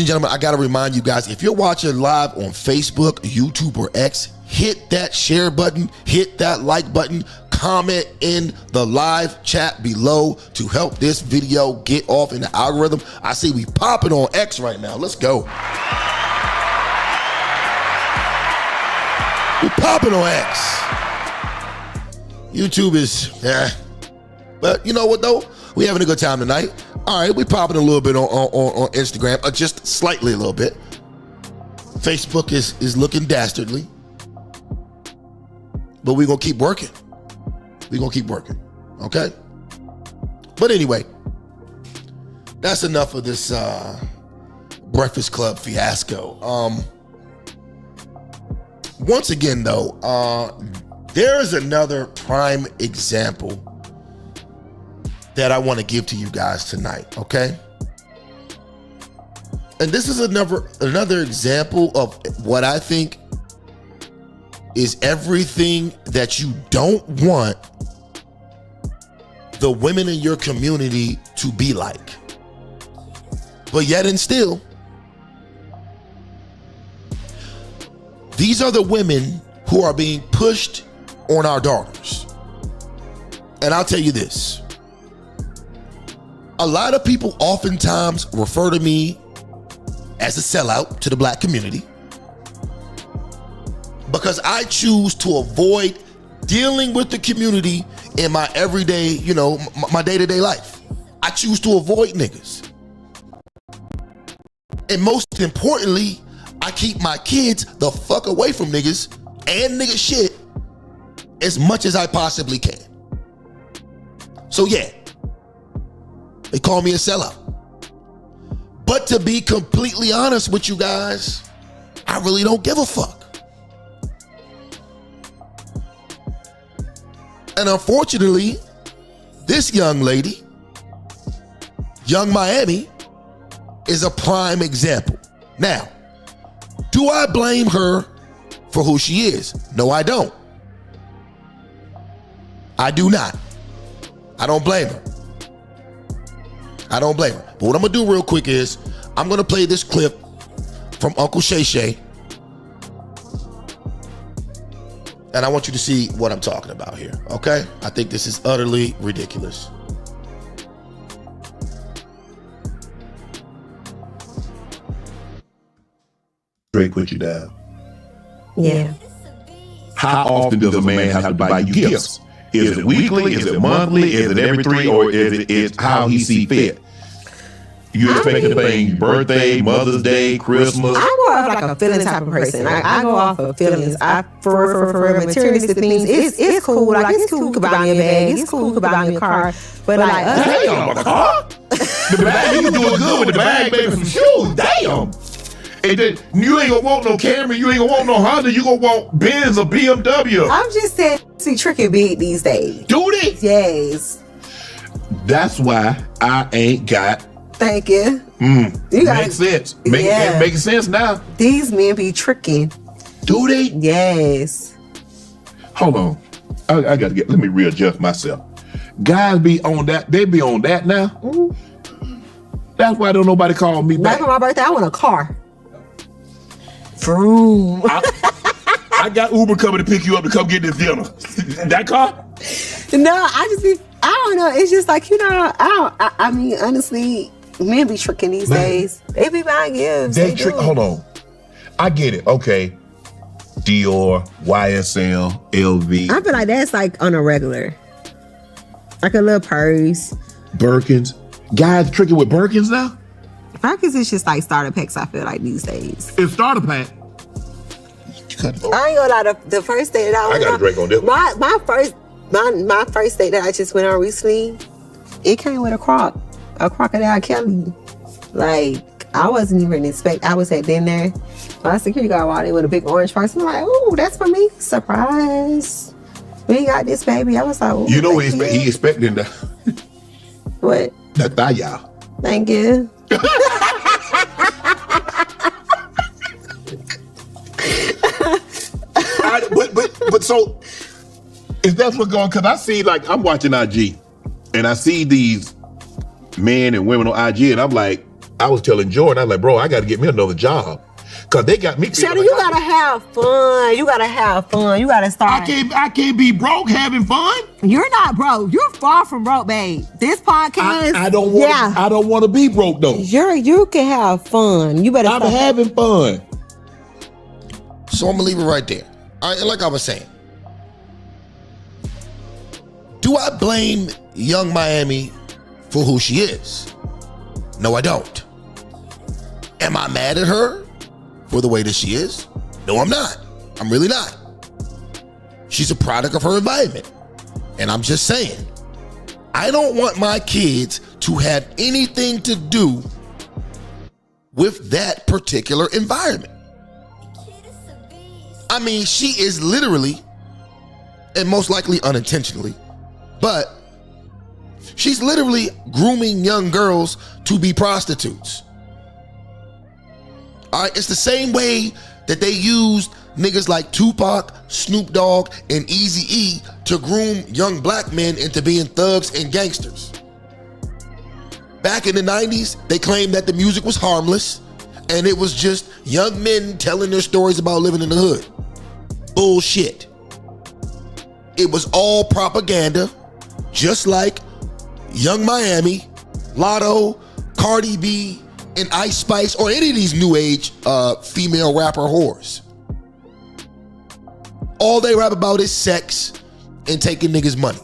gentlemen, I gotta remind you guys, if you're watching live on Facebook, YouTube, or X, hit that share button, hit that like button, comment in the live chat below to help this video get off in the algorithm. I see we popping on X right now. Let's go. We popping on X. YouTube is, but you know what though? We having a good time tonight. All right, we popping a little bit on Instagram, just slightly a little bit. Facebook is looking dastardly, but we're gonna keep working. We're gonna keep working, okay? But anyway, that's enough of this Breakfast Club fiasco. Once again though, There is another prime example that I want to give to you guys tonight, okay? And this is another example of what I think is everything that you don't want the women in your community to be like. But yet and still, these are the women who are being pushed on our daughters. And I'll tell you this. A lot of people oftentimes refer to me as a sellout to the black community because I choose to avoid dealing with the community in my everyday, my day-to-day life. I choose to avoid niggas. And most importantly, I keep my kids the fuck away from niggas and nigga shit as much as I possibly can. So yeah, they call me a sellout. But to be completely honest with you guys, I really don't give a fuck. And unfortunately, this young lady, Young Miami, is a prime example. Now, do I blame her for who she is? No, I don't. I do not. I don't blame her. I don't blame her. But what I'm gonna do real quick is I'm gonna play this clip from Uncle Shay Shay. And I want you to see what I'm talking about here, okay? I think this is utterly ridiculous. Drake put you down. Yeah. How often does a man have to buy you gifts? Is it weekly? Is it monthly? Is it every 3? Or is it how he see fit? You expecting things, birthday, Mother's Day, Christmas? I go off like a feeling type of person. I go off of feelings. For materialistic things, it's cool. Like, it's cool to buy me a bag. It's cool to buy me a car. But like, damn, a car? The bag, you doing good with the bag, baby, some shoes. Damn. And then you ain't gonna want no Camry, you ain't gonna want no Honda, you gonna want Benz or BMW. I'm just saying, see, tricky big these days. Do they? Yes. That's why I ain't got. Thank you. Makes sense. It's making sense now. These men be tricking. Do they? Yes. Hold on. I gotta let me readjust myself. Guys be on that. They be on that now. That's why don't nobody call me back. Back on my birthday, I want a car. Vroom. I got Uber coming to pick you up to come get this dinner. That car? No, I don't know. It's just like, I mean, honestly, men be tricking these days. They be buying gifts. They trick. Hold on. I get it. Okay. Dior, YSL, LV. I feel like that's like on a regular. Like a little purse. Birkins. Guys tricking with Birkins now? Birkins is just like starter packs, I feel like, these days. It's starter pack. I ain't gonna lie, the first date that I got a drink on this one. My first date that I just went on recently, it came with a crocodile Kelly. Like, I wasn't even I was at dinner. My security guard walked in with a big orange purse. I'm like, oh, that's for me. Surprise. We got this, baby. I was like, oh, you know what he expecting that. What? That thigh, y'all. Thank you. But so is that what's going? Because I see, like, I'm watching IG and I see these men and women on IG, and I'm like, I was telling Jordan, I was like, bro, I got to get me another job because they got me. Shadow, you gotta have fun. You gotta have fun. You gotta start. I can't be broke having fun. You're not broke. You're far from broke, babe. This podcast. I don't want. Yeah. I don't want to be broke though. You can have fun. You better. I'm having fun. So I'm gonna leave it right there. All right, like I was saying, do I blame Young Miami for who she is? No, I don't. Am I mad at her for the way that she is? No, I'm not. I'm really not. She's a product of her environment. And I'm just saying, I don't want my kids to have anything to do with that particular environment. I mean, she is literally and most likely unintentionally, but she's literally grooming young girls to be prostitutes. All right, it's the same way that they used niggas like Tupac, Snoop Dogg, and Eazy-E to groom young black men into being thugs and gangsters. Back in the 90s, they claimed that the music was harmless and it was just young men telling their stories about living in the hood. Bullshit. It was all propaganda, just like Young Miami, Lotto, Cardi B, and Ice Spice, or any of these new age female rapper whores. All they rap about is sex and taking niggas' money.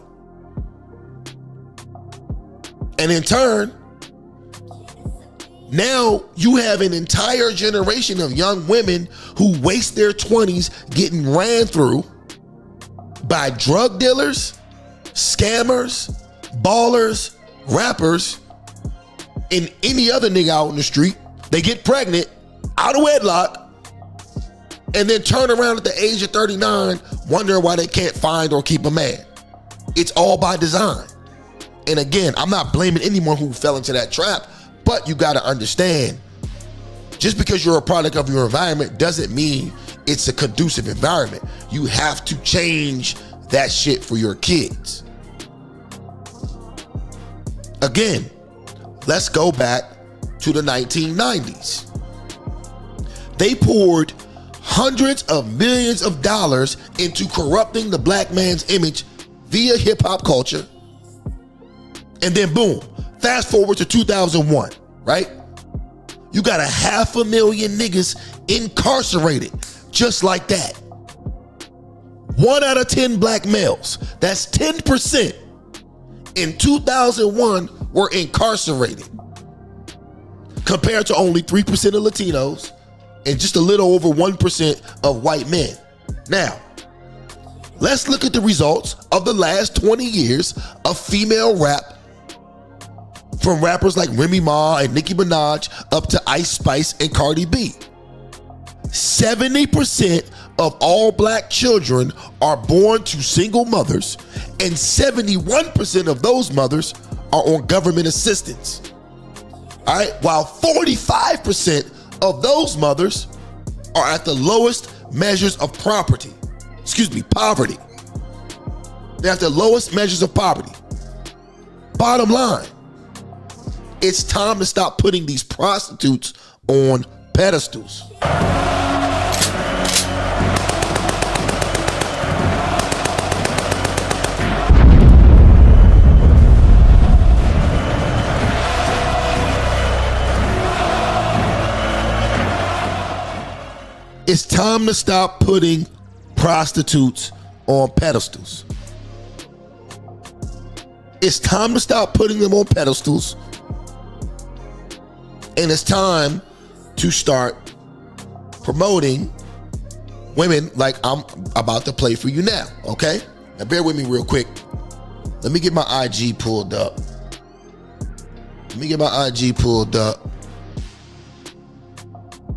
And in turn, now you have an entire generation of young women who waste their 20s getting ran through by drug dealers, scammers, ballers, rappers, and any other nigga out in the street. They get pregnant out of wedlock and then turn around at the age of 39 wondering why they can't find or keep a man. It's all by design. And again, I'm not blaming anyone who fell into that trap, but you gotta understand, just because you're a product of your environment doesn't mean it's a conducive environment. You have to change that shit for your kids. Again, let's go back to the 1990s. They poured hundreds of millions of dollars into corrupting the black man's image via hip hop culture. And then boom, fast forward to 2001, right? You got 500,000 niggas incarcerated just like that. 1 out of 10 black males, that's 10%, in 2001 were incarcerated, compared to only 3% of Latinos and just a little over 1% of white men. Now, let's look at the results of the last 20 years of female rap, from rappers like Remy Ma and Nicki Minaj up to Ice Spice and Cardi B. 70% of all black children are born to single mothers, and 71% of those mothers are on government assistance. All right, while 45% of those mothers are at the lowest measures of poverty. They're at the lowest measures of poverty. Bottom line, it's time to stop putting these prostitutes on pedestals. It's time to stop putting prostitutes on pedestals. It's time to stop putting them on pedestals. And it's time to start promoting women like I'm about to play for you now, okay? Now bear with me real quick. Let me get my IG pulled up.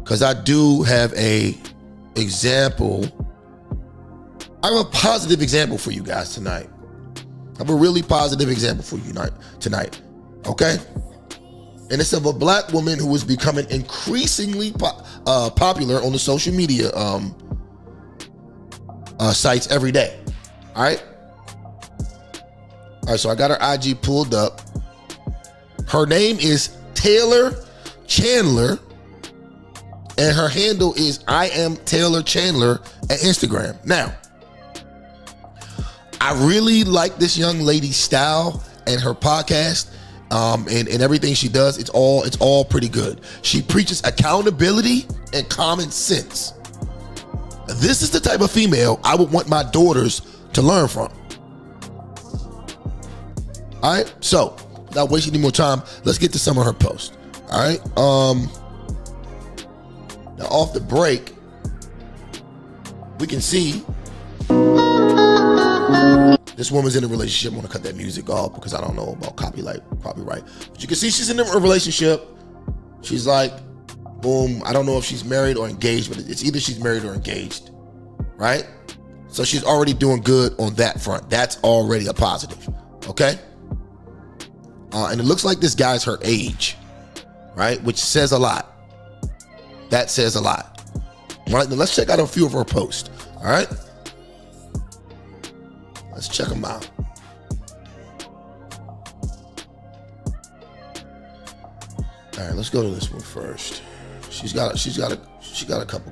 Because I do have a example. I have a positive example for you guys tonight. I have a really positive example for you tonight, okay? And it's of a black woman who is becoming increasingly popular on the social media sites every day. All right, so I got her IG pulled up. Her name is Taylor Chandler, and her handle is I am Taylor Chandler at Instagram. Now, I really like this young lady's style and her podcast. And everything she does, it's all pretty good. She preaches accountability and common sense. This is the type of female I would want my daughters to learn from. All right, so without wasting any more time, let's get to some of her posts. All right, now off the break, we can see this woman's in a relationship. I want to cut that music off because I don't know about copyright. But you can see she's in a relationship. She's like, boom, I don't know if she's married or engaged, but it's either she's married or engaged, right? So she's already doing good on that front. That's already a positive, okay? And it looks like this guy's her age, right? Which says a lot. That says a lot. All right, now let's check out a few of her posts, all right? Let's check them out. All right, let's go to this one first. She's got a couple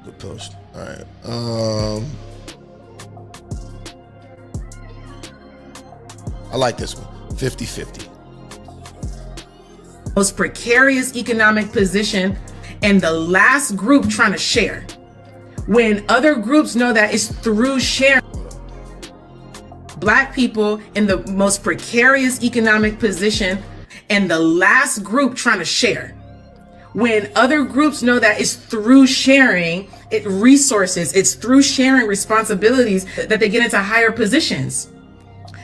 good posts. All right. I like this one. 50-50. Most precarious economic position and the last group trying to share. When other groups know that it's through sharing. Black people in the most precarious economic position and the last group trying to share. When other groups know that it's through sharing resources, it's through sharing responsibilities that they get into higher positions,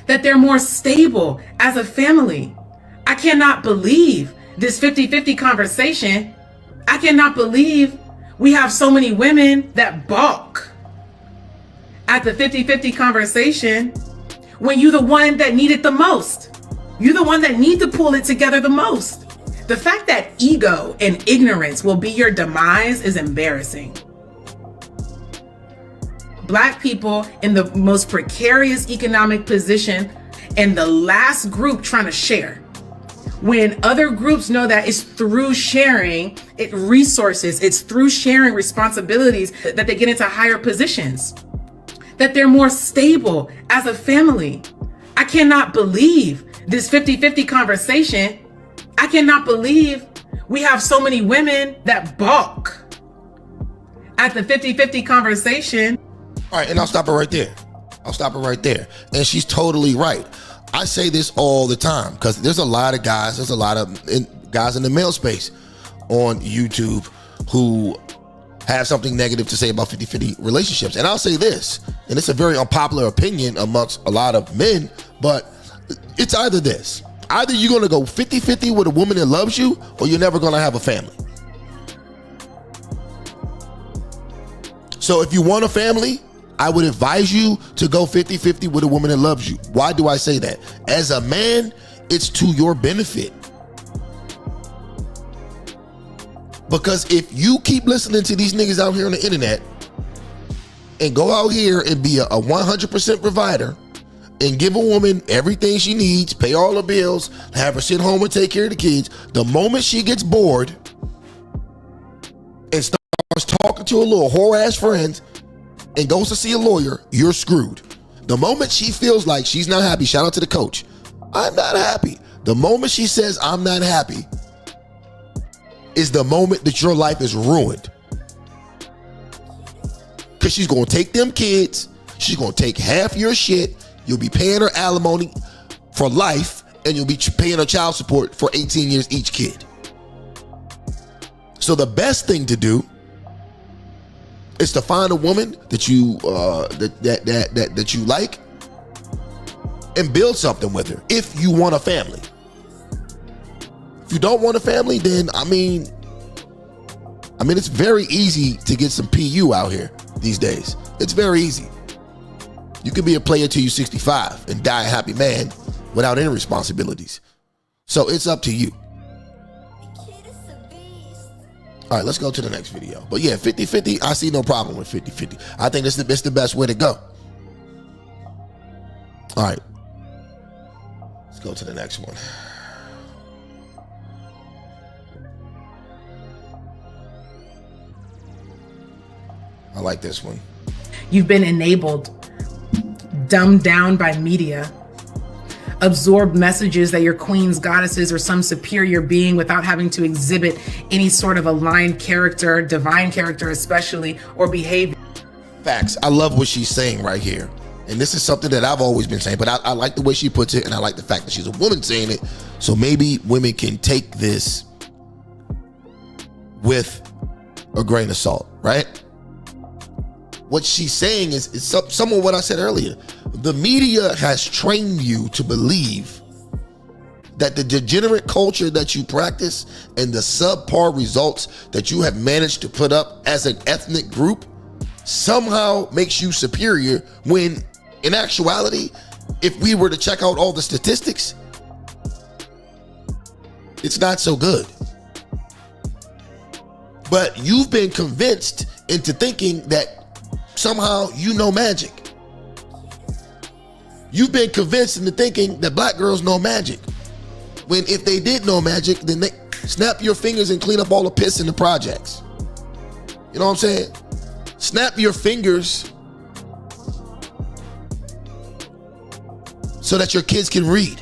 that they're more stable as a family. I cannot believe this 50-50 conversation. I cannot believe we have so many women that balk at the 50-50 conversation when you're the one that need it the most. You're the one that need to pull it together the most. The fact that ego and ignorance will be your demise is embarrassing. Black people in the most precarious economic position and the last group trying to share. When other groups know that it's through sharing resources, it's through sharing responsibilities that they get into higher positions, that they're more stable as a family. I cannot believe this 50-50 conversation. I cannot believe we have so many women that balk at the 50-50 conversation. All right, and I'll stop it right there. And she's totally right. I say this all the time because there's a lot of guys in the male space on YouTube who have something negative to say about 50-50 relationships. And I'll say this, and it's a very unpopular opinion amongst a lot of men, but it's either this. Either you're going to go 50-50 with a woman that loves you, or you're never going to have a family. So if you want a family, I would advise you to go 50-50 with a woman that loves you. Why do I say that? As a man, it's to your benefit. Because if you keep listening to these niggas out here on the internet and go out here and be a 100% provider and give a woman everything she needs, pay all her bills, have her sit home and take care of the kids, the moment she gets bored and starts talking to her little whore-ass friends and goes to see a lawyer, you're screwed. The moment she feels like she's not happy, shout out to the coach, I'm not happy. The moment she says, I'm not happy, is the moment that your life is ruined. Because she's going to take them kids, she's going to take half your shit, you'll be paying her alimony for life, and you'll be paying her child support for 18 years each kid. So the best thing to do is to find a woman that you that you like and build something with her if you want a family. If you don't want a family, then I mean it's very easy to get some PU out here these days. It's very easy. You can be a player till you're 65 and die a happy man without any responsibilities. So it's up to you. All right, let's go to the next video. But yeah, 50-50, I see no problem with 50-50. I think it's the best way to go. All right, let's go to the next one. I like this one. You've been enabled, dumbed down by media, absorbed messages that you're queens, goddesses, or some superior being without having to exhibit any sort of aligned character, divine character especially, or behavior. Facts. I love what she's saying right here. And this is something that I've always been saying, but I like the way she puts it, and I like the fact that she's a woman saying it. So maybe women can take this with a grain of salt, right? What she's saying is some of what I said earlier. The media has trained you to believe that the degenerate culture that you practice and the subpar results that you have managed to put up as an ethnic group somehow makes you superior, when in actuality, if we were to check out all the statistics, it's not so good. But you've been convinced into thinking that somehow you know magic. You've been convinced into thinking that black girls know magic, when if they did know magic, then they snap your fingers and clean up all the piss in the projects. You know what I'm saying? Snap your fingers so that your kids can read.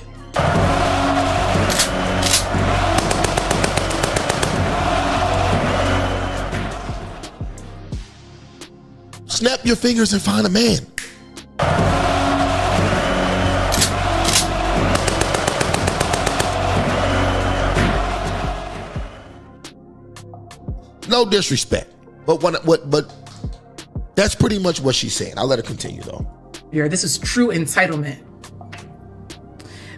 Snap your fingers and find a man. No disrespect, but that's pretty much what she's saying. I'll let her continue though. Here, this is true entitlement.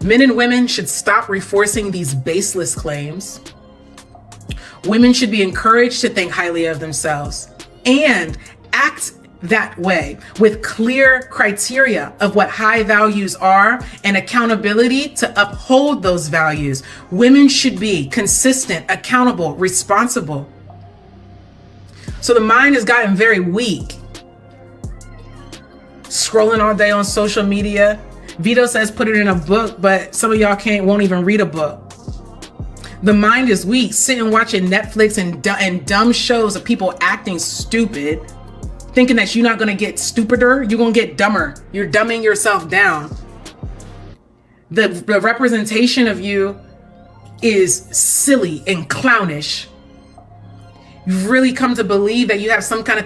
Men and women should stop reinforcing these baseless claims. Women should be encouraged to think highly of themselves and act that way with clear criteria of what high values are and accountability to uphold those values. Women should be consistent, accountable, responsible. So the mind has gotten very weak. Scrolling all day on social media. Vito says put it in a book, but some of y'all won't even read a book. The mind is weak, sitting watching Netflix and dumb shows of people acting stupid, thinking that you're not gonna get stupider, you're gonna get dumber. You're dumbing yourself down. The representation of you is silly and clownish. You've really come to believe that you have some kind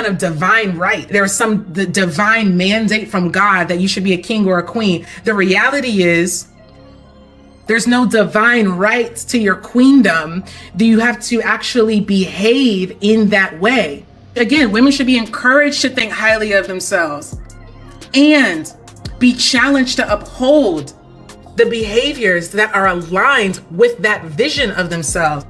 of divine right. There's the divine mandate from God that you should be a king or a queen. The reality is there's no divine right to your queendom. Do you have to actually behave in that way? Again, women should be encouraged to think highly of themselves and be challenged to uphold the behaviors that are aligned with that vision of themselves.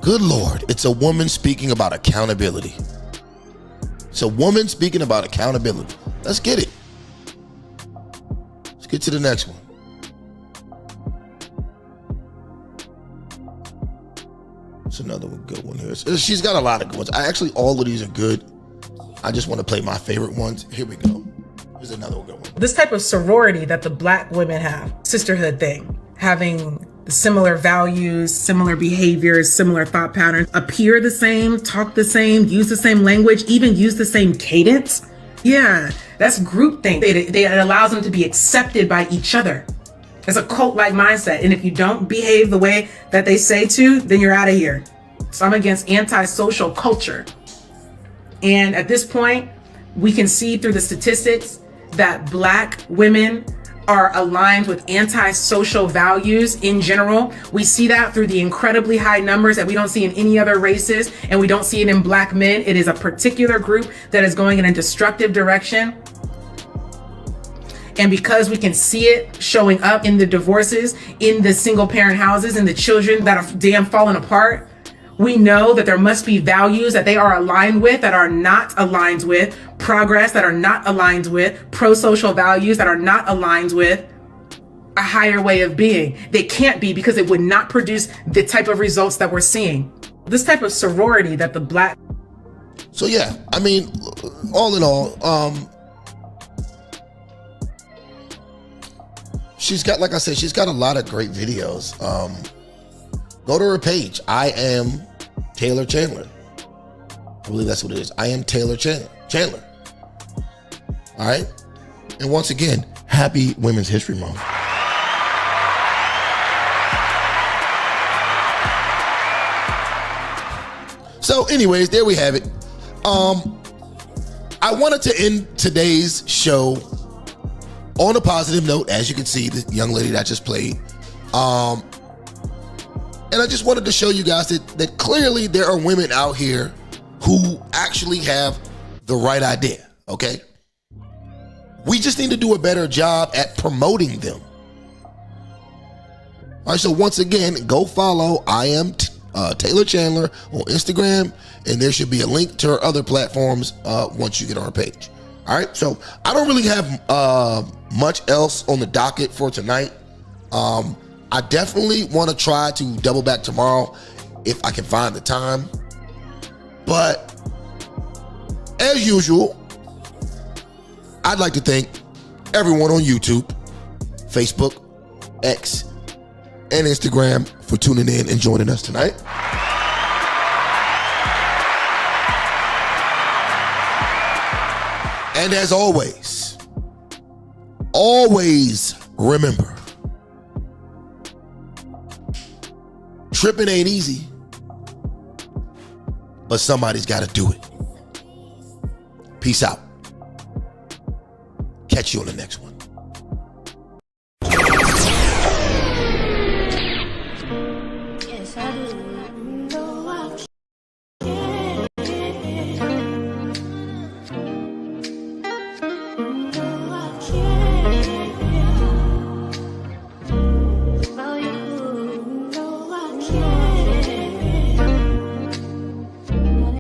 Good Lord, it's a woman speaking about accountability. It's a woman speaking about accountability. Let's get it. Let's get to the next one. It's another good one here. She's got a lot of good ones. All of these are good. I just want to play my favorite ones. Here we go. Here's another good one. This type of sorority that the black women have, sisterhood thing, having similar values, similar behaviors, similar thought patterns, appear the same, talk the same, use the same language, even use the same cadence. Yeah, that's groupthink. It allows them to be accepted by each other. It's a cult-like mindset. And if you don't behave the way that they say to, then you're out of here. So I'm against antisocial culture. And at this point, we can see through the statistics that black women are aligned with antisocial values in general. We see that through the incredibly high numbers that we don't see in any other races, and we don't see it in black men. It is a particular group that is going in a destructive direction. And because we can see it showing up in the divorces, in the single parent houses, and the children that are damn falling apart, we know that there must be values that they are aligned with that are not aligned with, progress that are not aligned with, pro-social values that are not aligned with a higher way of being. They can't be, because it would not produce the type of results that we're seeing. This type of sorority that the black... So yeah, I mean, all in all, she's got, like I said, she's got a lot of great videos. Go to her page. I am Taylor Chandler. I believe that's what it is. I am Taylor Chandler. All right. And once again, happy Women's History Month. So anyways, there we have it. I wanted to end today's show on a positive note. As you can see, the young lady that just played. And I just wanted to show you guys that clearly there are women out here who actually have the right idea, okay? We just need to do a better job at promoting them. All right, so once again, go follow I am Taylor Chandler on Instagram, and there should be a link to her other platforms once you get on her page. All right, so I don't really have much else on the docket for tonight. I definitely want to try to double back tomorrow if I can find the time. But as usual, I'd like to thank everyone on YouTube, Facebook, X, and Instagram for tuning in and joining us tonight. And as always remember, tripping ain't easy, but somebody's got to do it. Peace out. Catch you on the next one.